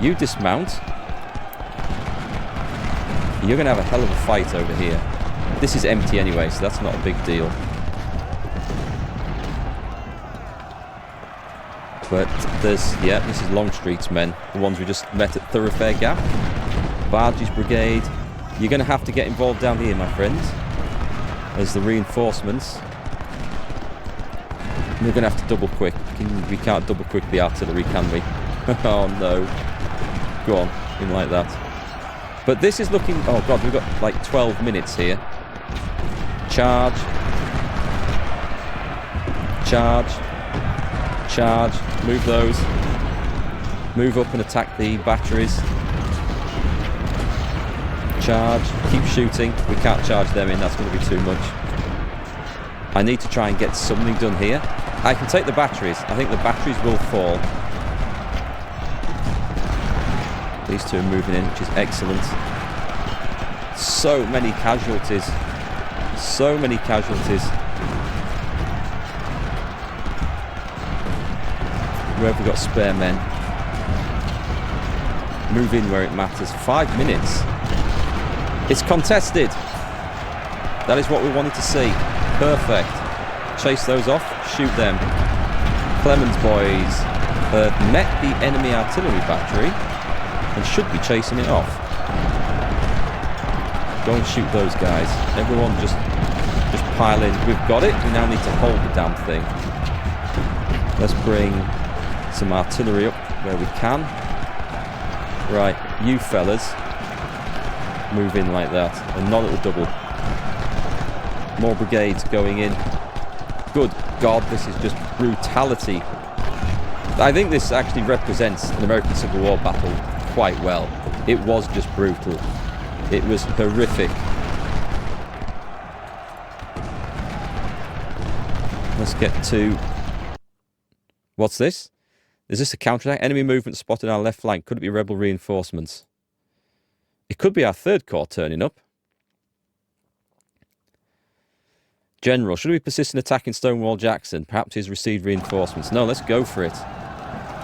Speaker 1: you dismount. You're going to have a hell of a fight over here. This is empty anyway, so that's not a big deal. But there's, yeah, this is Longstreet's men. The ones we just met at Thoroughfare Gap. Barge's Brigade. You're going to have to get involved down here, my friends. As the reinforcements. We're going to have to double quick. We can't double quick the artillery, can we? Oh no. Go on, in like that. But this is looking... Oh god, we've got like 12 minutes here. Charge. Charge. Charge. Move those. Move up and attack the batteries. Charge. Keep shooting. We can't charge them in. That's going to be too much. I need to try and get something done here. I can take the batteries. I think the batteries will fall. These two are moving in, which is excellent. So many casualties. So many casualties. Where have we got spare men? Move in where it matters. 5 minutes. It's contested. That is what we wanted to see. Perfect. Chase those off. Shoot them. Clemens boys have met the enemy artillery battery and should be chasing it off. Go and shoot those guys. Everyone just pile in. We've got it. We now need to hold the damn thing. Let's bring some artillery up where we can. Right, you fellas. Move in like that. And not at the double. More brigades going in. Good God, this is just brutality. I think this actually represents an American Civil War battle quite well. It was just brutal. It was horrific. Let's get to... What's this? Is this a counterattack? Enemy movement spotted on our left flank. Could it be rebel reinforcements? It could be our 3rd Corps turning up. General, should we persist in attacking Stonewall Jackson? Perhaps he's received reinforcements. No, let's go for it.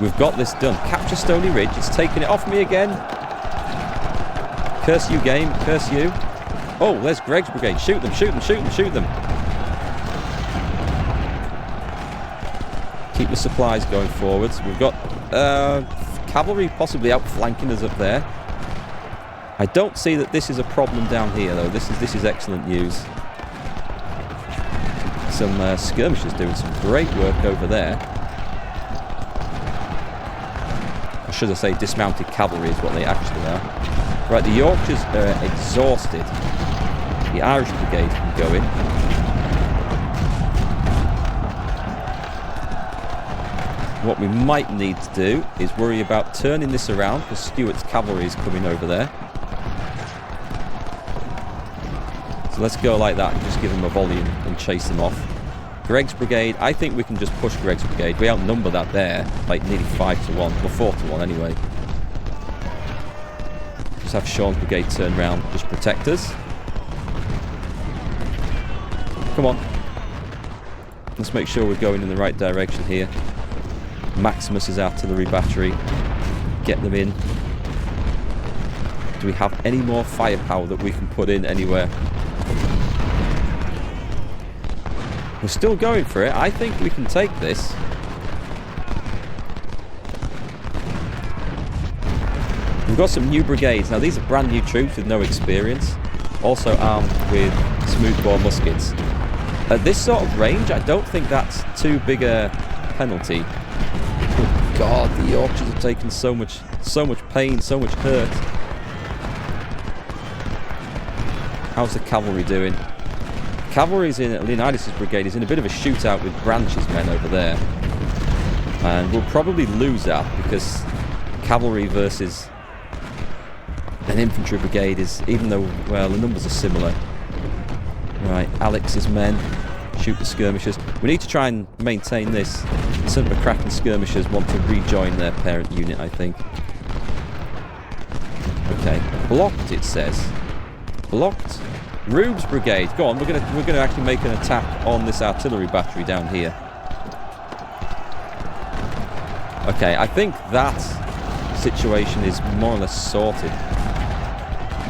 Speaker 1: We've got this done. Capture Stony Ridge. It's taking it off me again. Curse you, game. Curse you. Oh, there's Greg's brigade. Shoot them, shoot them, shoot them, shoot them. Keep the supplies going forwards. We've got cavalry possibly outflanking us up there. I don't see that this is a problem down here, though. This is excellent news. Some skirmishers doing some great work over there. Or should I say dismounted cavalry is what they actually are. Right, the Yorkshires are exhausted. The Irish Brigade can go in. What we might need to do is worry about turning this around because Stuart's cavalry is coming over there. So let's go like that and just give them a volume and chase them off. Greg's brigade, I think we can just push Greg's brigade. We outnumber that there, like nearly 5 to 1, or 4 to 1 anyway. Just have Sean's brigade turn around, just protect us. Come on. Let's make sure we're going in the right direction here. Maximus's artillery battery. Get them in. Do we have any more firepower that we can put in anywhere? We're still going for it. I think we can take this. We've got some new brigades. Now, these are brand new troops with no experience. Also armed with smoothbore muskets. At this sort of range, I don't think that's too big a penalty. Oh God, the Yorkshires have taken so much pain, so much hurt. How's the cavalry doing? Cavalry's in Leonidas' brigade is in a bit of a shootout with Branch's men over there. And we'll probably lose that because cavalry versus an infantry brigade is, even though, well, the numbers are similar. Right, Alex's men shoot the skirmishers. We need to try and maintain this. Some of the cracking skirmishers want to rejoin their parent unit, I think. Okay, blocked, it says. Blocked. Rube's brigade. Go on, we're gonna actually make an attack on this artillery battery down here. Okay, I think that situation is more or less sorted.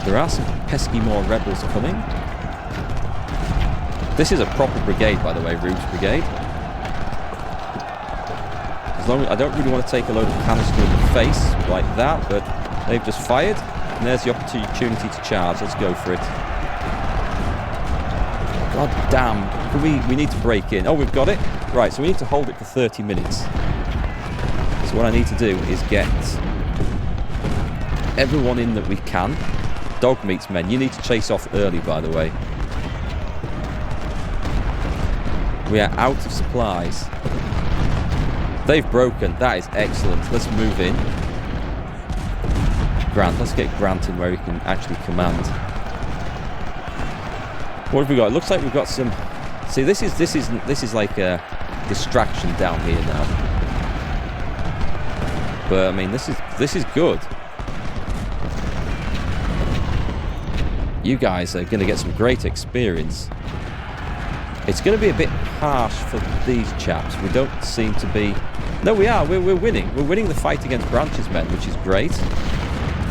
Speaker 1: There are some pesky more rebels coming. This is a proper brigade, by the way, Rube's brigade. As long as I don't really want to take a load of canister in the face like that, but they've just fired, and there's the opportunity to charge. Let's go for it. God damn! We need to break in. Oh, we've got it. Right, so we need to hold it for 30 minutes. So what I need to do is get everyone in that we can. Dogmeat's men, you need to chase off early, by the way. We are out of supplies. They've broken. That is excellent. Let's move in. Grant. Let's get Grant in where he can actually command. What have we got? It looks like we've got some. See, this is like a distraction down here now. But I mean, this is good. You guys are going to get some great experience. It's going to be a bit harsh for these chaps. We don't seem to be... No, we are. We're winning. We're winning the fight against Branch's men, which is great.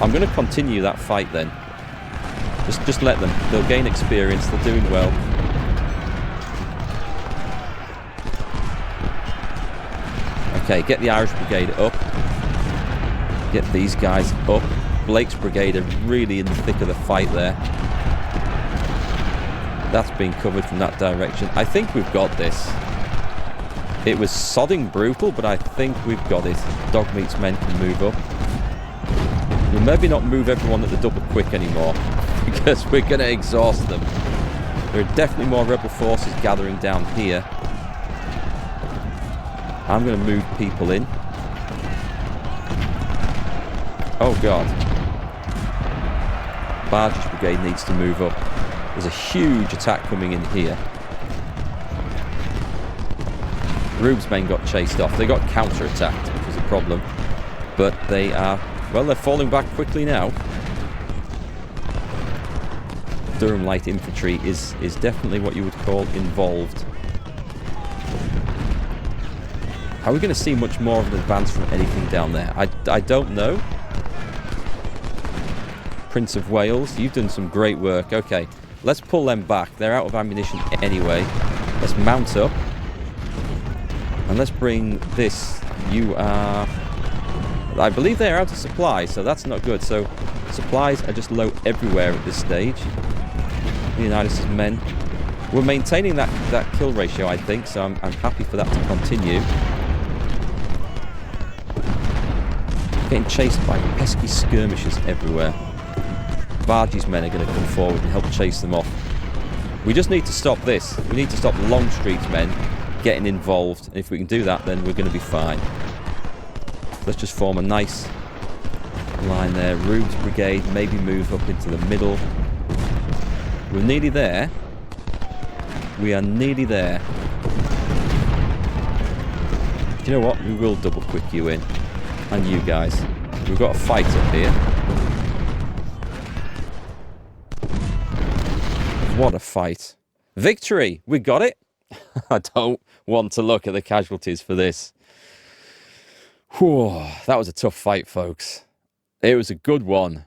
Speaker 1: I'm going to continue that fight then. Just let them. They'll gain experience. They're doing well. Okay, get the Irish Brigade up. Get these guys up. Blake's Brigade are really in the thick of the fight there. That's being covered from that direction. I think we've got this. It was sodding brutal, but I think we've got it. Dogmeat's men can move up. We'll maybe not move everyone at the double quick anymore, because we're going to exhaust them. There are definitely more rebel forces gathering down here. I'm going to move people in. Oh God. Barge's brigade needs to move up. There's a huge attack coming in here. Rube's men got chased off. They got counter-attacked, which was a problem. But they are... Well, they're falling back quickly now. Durham Light Infantry is definitely what you would call involved. Are we going to see much more of an advance from anything down there? I don't know. Prince of Wales, you've done some great work. Okay, let's pull them back. They're out of ammunition anyway. Let's mount up. And let's bring this. You are... I believe they're out of supplies, so that's not good. So supplies are just low everywhere at this stage. Leonidas' men. We're maintaining that kill ratio, I think, so I'm happy for that to continue. Getting chased by pesky skirmishers everywhere. Barge's men are going to come forward and help chase them off. We just need to stop this. We need to stop Longstreet's men getting involved. And if we can do that, then we're going to be fine. Let's just form a nice line there. Rube's brigade, maybe move up into the middle. We're nearly there. We are nearly there. Do you know what? We will double quick you in. And you guys. We've got a fight up here. What a fight. Victory! We got it! I don't want to look at the casualties for this. Whew, that was a tough fight, folks. It was a good one.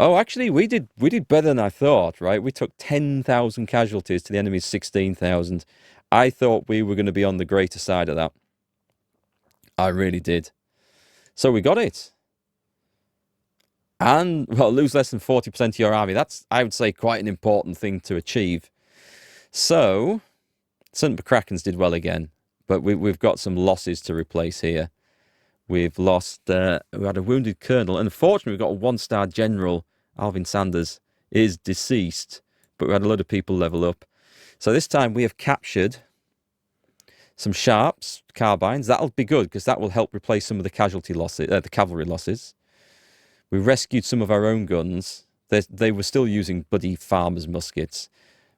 Speaker 1: Oh, actually, we did better than I thought, right? We took 10,000 casualties to the enemy's 16,000. I thought we were going to be on the greater side of that. I really did. So we got it. And, well, lose less than 40% of your army. That's, I would say, quite an important thing to achieve. So, St. McCracken's did well again. But we've got some losses to replace here. We've lost, we had a wounded colonel. Unfortunately, we've got a one-star general, Alvin Sanders, is deceased. But we had a lot of people level up. So this time we have captured some sharps, carbines. That'll be good, because that will help replace some of the casualty losses, the cavalry losses. We rescued some of our own guns. They were still using bloody farmers' muskets.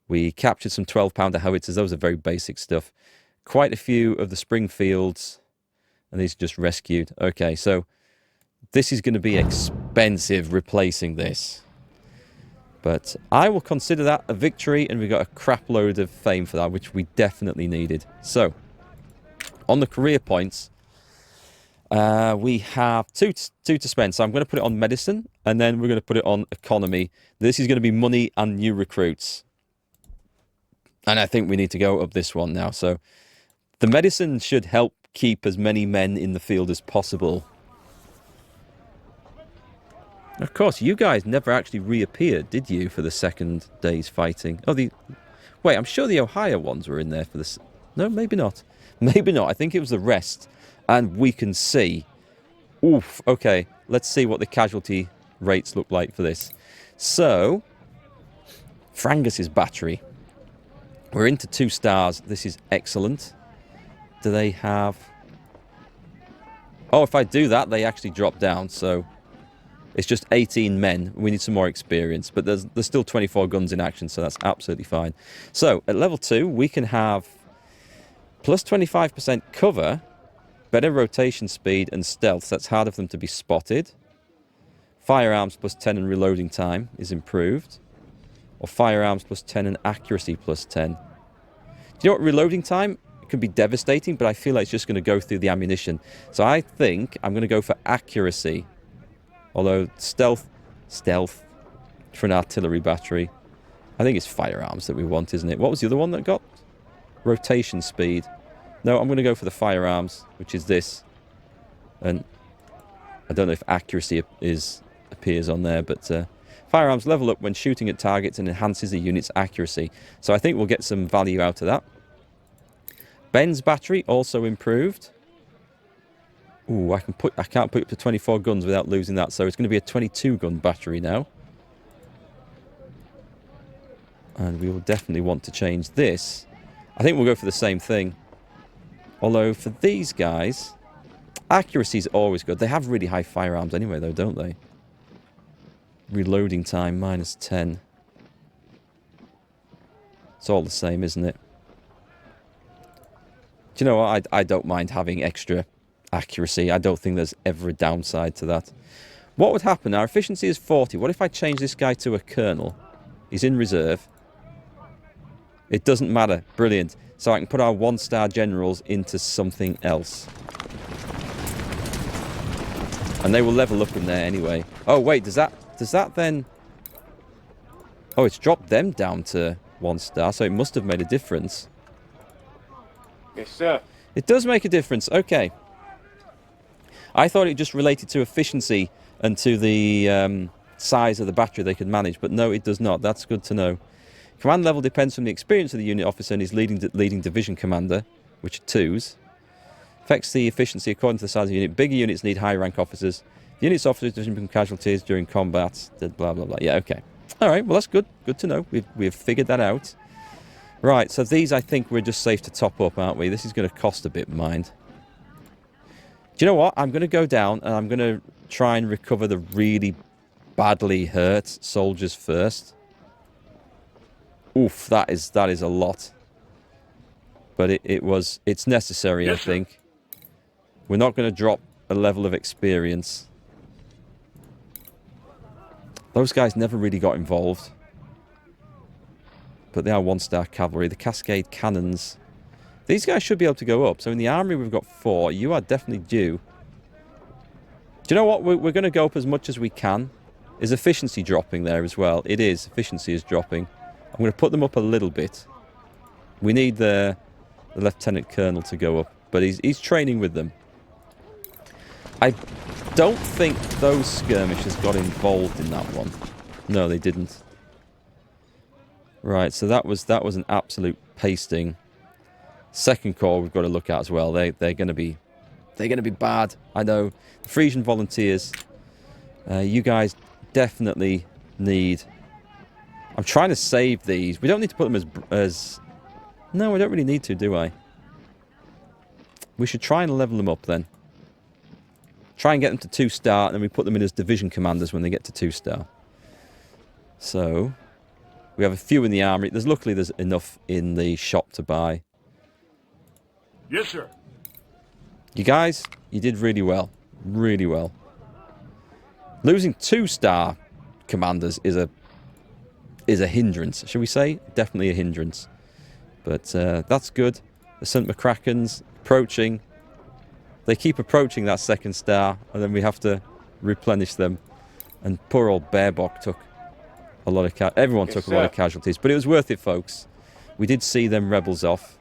Speaker 1: We captured some 12-pounder howitzers. Those are very basic stuff. Quite a few of the Springfields, and these are just rescued. Okay, so this is going to be expensive replacing this. But I will consider that a victory, and we got a crap load of fame for that, which we definitely needed. So, on the career points, we have two to spend. So I'm going to put it on medicine, and then we're going to put it on economy. This is going to be money and new recruits. And I think we need to go up this one now. So the medicine should help keep as many men in the field as possible. Of course, you guys never actually reappeared, did you, for the second day's fighting? Oh, wait, I'm sure the Ohio ones were in there for this. No, maybe not. Maybe not. I think it was the rest. And we can see. Oof, okay. Let's see what the casualty rates look like for this. So, Frangus's battery. We're into 2 stars. This is excellent. Do they have... Oh, if I do that, they actually drop down. So, it's just 18 men. We need some more experience. But there's still 24 guns in action, so that's absolutely fine. So, at level 2, we can have plus 25% cover... Better rotation speed and stealth, so that's harder for them to be spotted. Firearms plus 10 and reloading time is improved. Or firearms plus 10 and accuracy plus 10. Do you know what? Reloading time can be devastating, but I feel like it's just going to go through the ammunition. So I think I'm going to go for accuracy. Although stealth for an artillery battery. I think it's firearms that we want, isn't it? What was the other one that got? Rotation speed. No, I'm going to go for the firearms, which is this. And I don't know if accuracy appears on there, but firearms level up when shooting at targets and enhances the unit's accuracy. So I think we'll get some value out of that. Ben's battery also improved. Ooh, I can't put up to 24 guns without losing that, so it's going to be a 22-gun battery now. And we will definitely want to change this. I think we'll go for the same thing. Although, for these guys, accuracy is always good. They have really high firearms anyway, though, don't they? Reloading time, minus 10. It's all the same, isn't it? Do you know what? I don't mind having extra accuracy. I don't think there's ever a downside to that. What would happen? Our efficiency is 40. What if I change this guy to a colonel? He's in reserve. It doesn't matter. Brilliant. So I can put our 1-star generals into something else. And they will level up in there anyway. Oh, wait, does that then... Oh, it's dropped them down to 1 star, so it must have made a difference.
Speaker 2: Yes, sir.
Speaker 1: It does make a difference. Okay. I thought it just related to efficiency and to the size of the battery they could manage, but no, it does not. That's good to know. Command level depends from the experience of the unit officer and his leading division commander, which are 2s. Affects the efficiency according to the size of the unit. Bigger units need high rank officers. The unit's officers doesn't become casualties during combat. Blah, blah, blah. Yeah, okay. All right, well, that's good. Good to know. We've figured that out. Right, so these I think we're just safe to top up, aren't we? This is going to cost a bit, mind. Do you know what? I'm going to go down and I'm going to try and recover the really badly hurt soldiers first. Oof, that is a lot. But it's necessary, yes, I think. We're not going to drop a level of experience. Those guys never really got involved. but they are 1-star cavalry. The Cascade Cannons. These guys should be able to go up. So in the army, we've got 4. You are definitely due. Do you know what? We're going to go up as much as we can. Is efficiency dropping there as well? It is. Efficiency is dropping. I'm going to put them up a little bit. We need the Lieutenant Colonel to go up, but he's training with them. I don't think those skirmishers got involved in that one. No, they didn't. Right, so that was an absolute pasting. Second Corps we've got to look at as well. They're going to be bad. I know. The Frisian Volunteers. You guys definitely need. I'm trying to save these. We don't need to put them as. No, we don't really need to, do I? We should try and level them up then. Try and get them to 2-star, and then we put them in as division commanders when they get to 2-star. So, we have a few in the army. Luckily there's enough in the shop to buy.
Speaker 2: Yes, sir.
Speaker 1: You guys, you did really well. Really well. Losing 2-star commanders is a hindrance, shall we say? Definitely a hindrance. But that's good. The St. McCracken's approaching. They keep approaching that 2nd star, and then we have to replenish them. And poor old Baerbock took a lot of everyone took a lot of casualties, but it was worth it, folks. We did see them rebels off.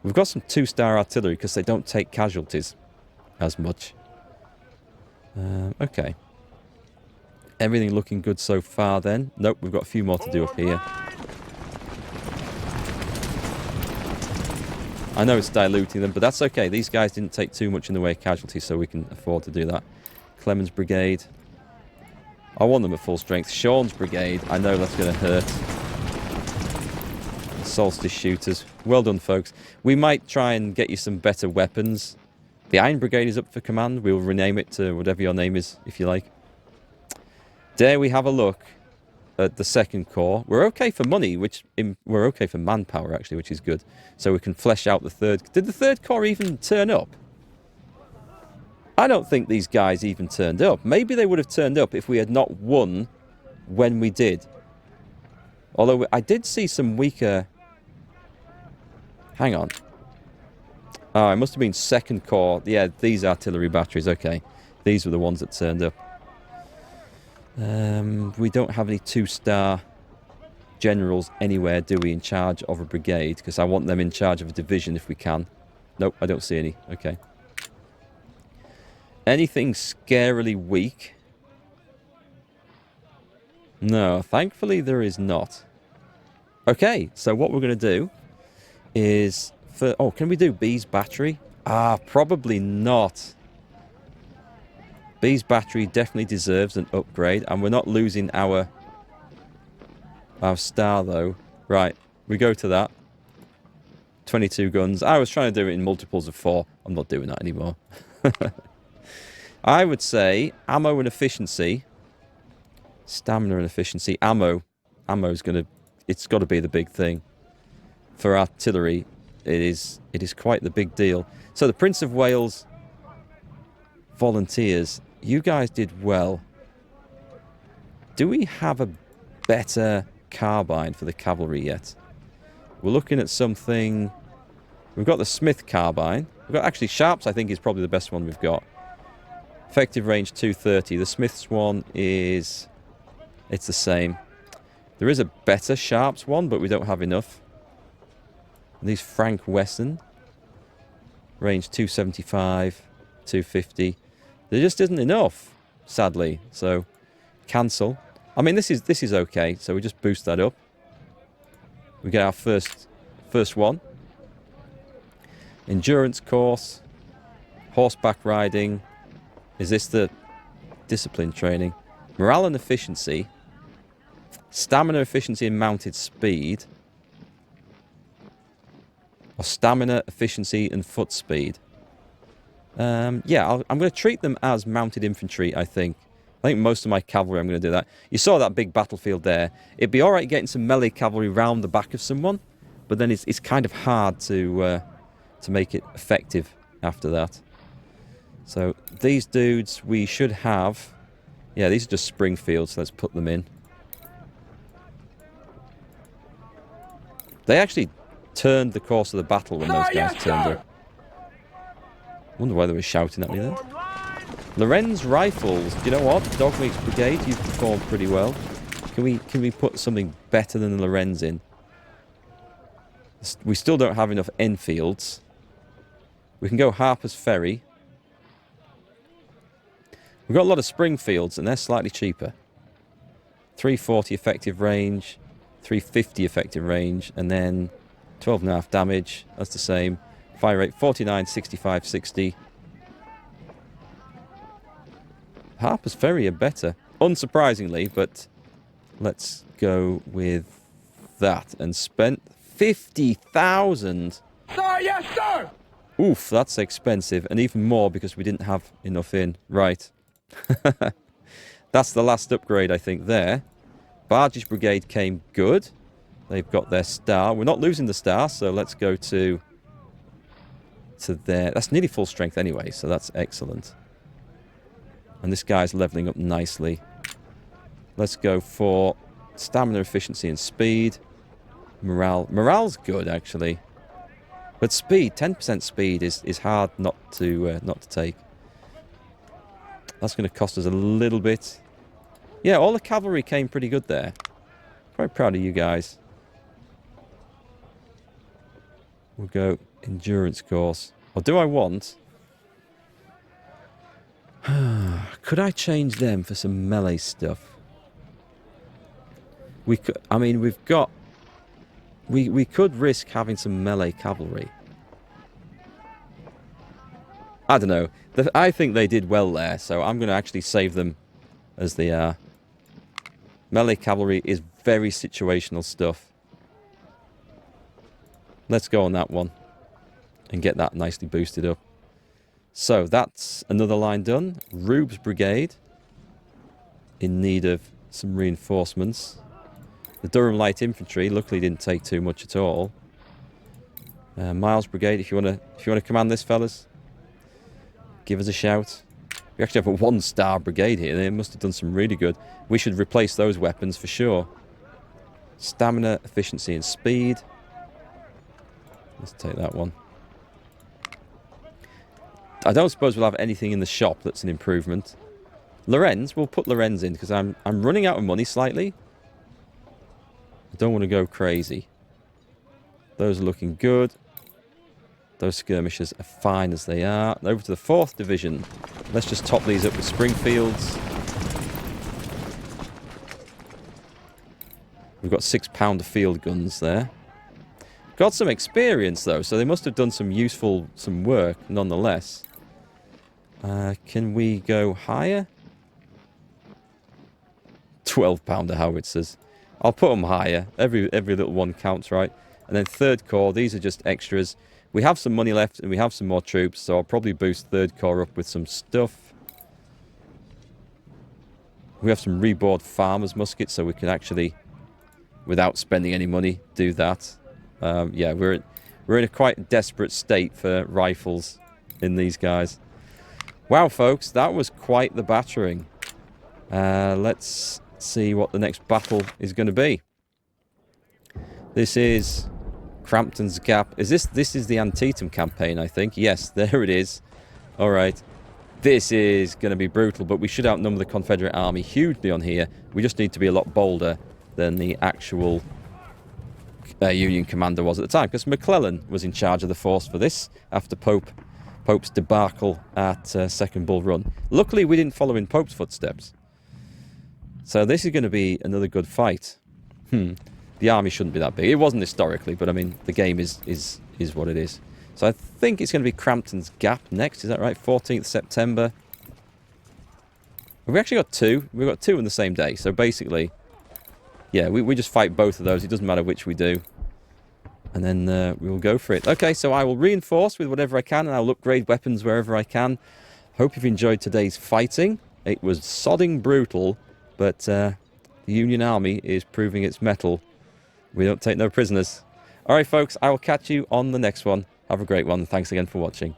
Speaker 1: We've got some 2-star artillery because they don't take casualties as much. Okay. Everything looking good so far then. Nope, we've got a few more to do up here. I know it's diluting them, but that's okay. These guys didn't take too much in the way of casualties, so we can afford to do that. Clemens Brigade. I want them at full strength. Sean's Brigade. I know that's going to hurt. Solstice Shooters. Well done, folks. We might try and get you some better weapons. The Iron Brigade is up for command. We'll rename it to whatever your name is, if you like. Dare we have a look at the 2nd Corps. We're okay for money, we're okay for manpower, actually, which is good. So we can flesh out the 3rd. Did the 3rd Corps even turn up? I don't think these guys even turned up. Maybe they would have turned up if we had not won when we did. Although I did see some weaker... Hang on. Oh, it must have been 2nd Corps. Yeah, these artillery batteries. Okay. These were the ones that turned up. We don't have any 2-star generals anywhere, do we, in charge of a brigade? Because I want them in charge of a division if we can. Nope, I don't see any. Okay. Anything scarily weak? No, thankfully there is not. Okay, so what we're going to do is... Oh, can we do B's battery? Ah, probably not. B's battery definitely deserves an upgrade, and we're not losing our star, though. Right, we go to that. 22 guns. I was trying to do it in multiples of 4. I'm not doing that anymore. I would say ammo and efficiency. Stamina and efficiency. Ammo's gonna... It's got to be the big thing. For artillery, it is quite the big deal. So the Prince of Wales Volunteers, you guys did well. Do we have a better carbine for the cavalry yet? We're looking at something... We've got the Smith carbine. We've got actually Sharps, I think, is probably the best one we've got. Effective range 230. The Smith's one is... It's the same. There is a better Sharps one, but we don't have enough. And these Frank Wesson. Range 275, 250. There just isn't enough, sadly. So, cancel. I mean, this is okay. So we just boost that up. We get our first one. Endurance course. Horseback riding. Is this the discipline training? Morale and efficiency. Stamina, efficiency, and mounted speed. Or stamina, efficiency, and foot speed. Yeah, I'm going to treat them as mounted infantry, I think. I think most of my cavalry, I'm going to do that. You saw that big battlefield there. It'd be alright getting some melee cavalry round the back of someone, but then it's kind of hard to make it effective after that. So, these dudes, we should have... Yeah, these are just Springfields, so let's put them in. They actually turned the course of the battle when those
Speaker 2: Sir,
Speaker 1: guys
Speaker 2: yes,
Speaker 1: turned
Speaker 2: sir.
Speaker 1: up. Wonder why they were shouting at me then.
Speaker 2: Form line.
Speaker 1: Lorenz rifles. Do you know what? Dogmeat's brigade, you've performed pretty well. Can we put something better than the Lorenz in? We still don't have enough Enfields. We can go Harper's Ferry. We've got a lot of Springfields, and they're slightly cheaper. 340 effective range, 350 effective range, and then 12.5 damage. That's the same. Fire rate 49, 65, 60. Harper's Ferry are better, unsurprisingly, but let's go with that. And spent 50,000.
Speaker 2: Sir, yes, sir.
Speaker 1: Oof, that's expensive, and even more because we didn't have enough in. Right. That's the last upgrade, I think, there. Barge's brigade came good. They've got their star. We're not losing the star, so let's go to there. That's nearly full strength anyway, so that's excellent. And this guy's leveling up nicely. Let's go for stamina, efficiency, and speed. Morale. Morale's good, actually. But speed, 10% speed is hard not to take. That's going to cost us a little bit. Yeah, all the cavalry came pretty good there. Quite proud of you guys. We'll go endurance course. Or do I want... Could I change them for some melee stuff? We could... I mean, we've got... We could risk having some melee cavalry. I don't know. I think they did well there, so I'm going to actually save them as they are. Melee cavalry is very situational stuff. Let's go on that one and get that nicely boosted up. So that's another line done. Rube's brigade in need of some reinforcements. The Durham Light Infantry luckily didn't take too much at all. Miles Brigade, if you want to command this, fellas, give us a shout. We actually have a 1-star brigade here. They must have done some really good. We should replace those weapons for sure. Stamina, efficiency, and speed. Let's take that one. I don't suppose we'll have anything in the shop that's an improvement. Lorenz, we'll put Lorenz in because I'm running out of money slightly. I don't want to go crazy. Those are looking good. Those skirmishers are fine as they are. Over to the 4th Division. Let's just top these up with Springfields. We've got 6-pounder field guns there. Got some experience though, so they must have done some work nonetheless. Can we go higher? 12-pounder howitzers. I'll put them higher. Every little one counts, right? And then 3rd Corps, these are just extras. We have some money left and we have some more troops, so I'll probably boost 3rd Corps up with some stuff. We have some reboard farmers muskets, so we can actually, without spending any money, do that. Yeah, we're in a quite desperate state for rifles in these guys. Wow, folks, that was quite the battering. Let's see what the next battle is going to be. This is Crampton's Gap. This is the Antietam campaign, I think. Yes, there it is. All right. This is going to be brutal, but we should outnumber the Confederate army hugely on here. We just need to be a lot bolder than the actual Union commander was at the time, because McClellan was in charge of the force for this after Pope's debacle at Second Bull Run. Luckily, we didn't follow in Pope's footsteps. So this is going to be another good fight. The army shouldn't be that big. It wasn't historically, but I mean, the game is what it is. So I think it's going to be Crampton's Gap next. Is that right? 14th September. We actually got 2. We've got 2 on the same day. So basically, yeah, we just fight both of those. It doesn't matter which we do. And then we will go for it. Okay, so I will reinforce with whatever I can, and I'll upgrade weapons wherever I can. Hope you've enjoyed today's fighting. It was sodding brutal, but the Union Army is proving its mettle. We don't take no prisoners. All right, folks, I will catch you on the next one. Have a great one. Thanks again for watching.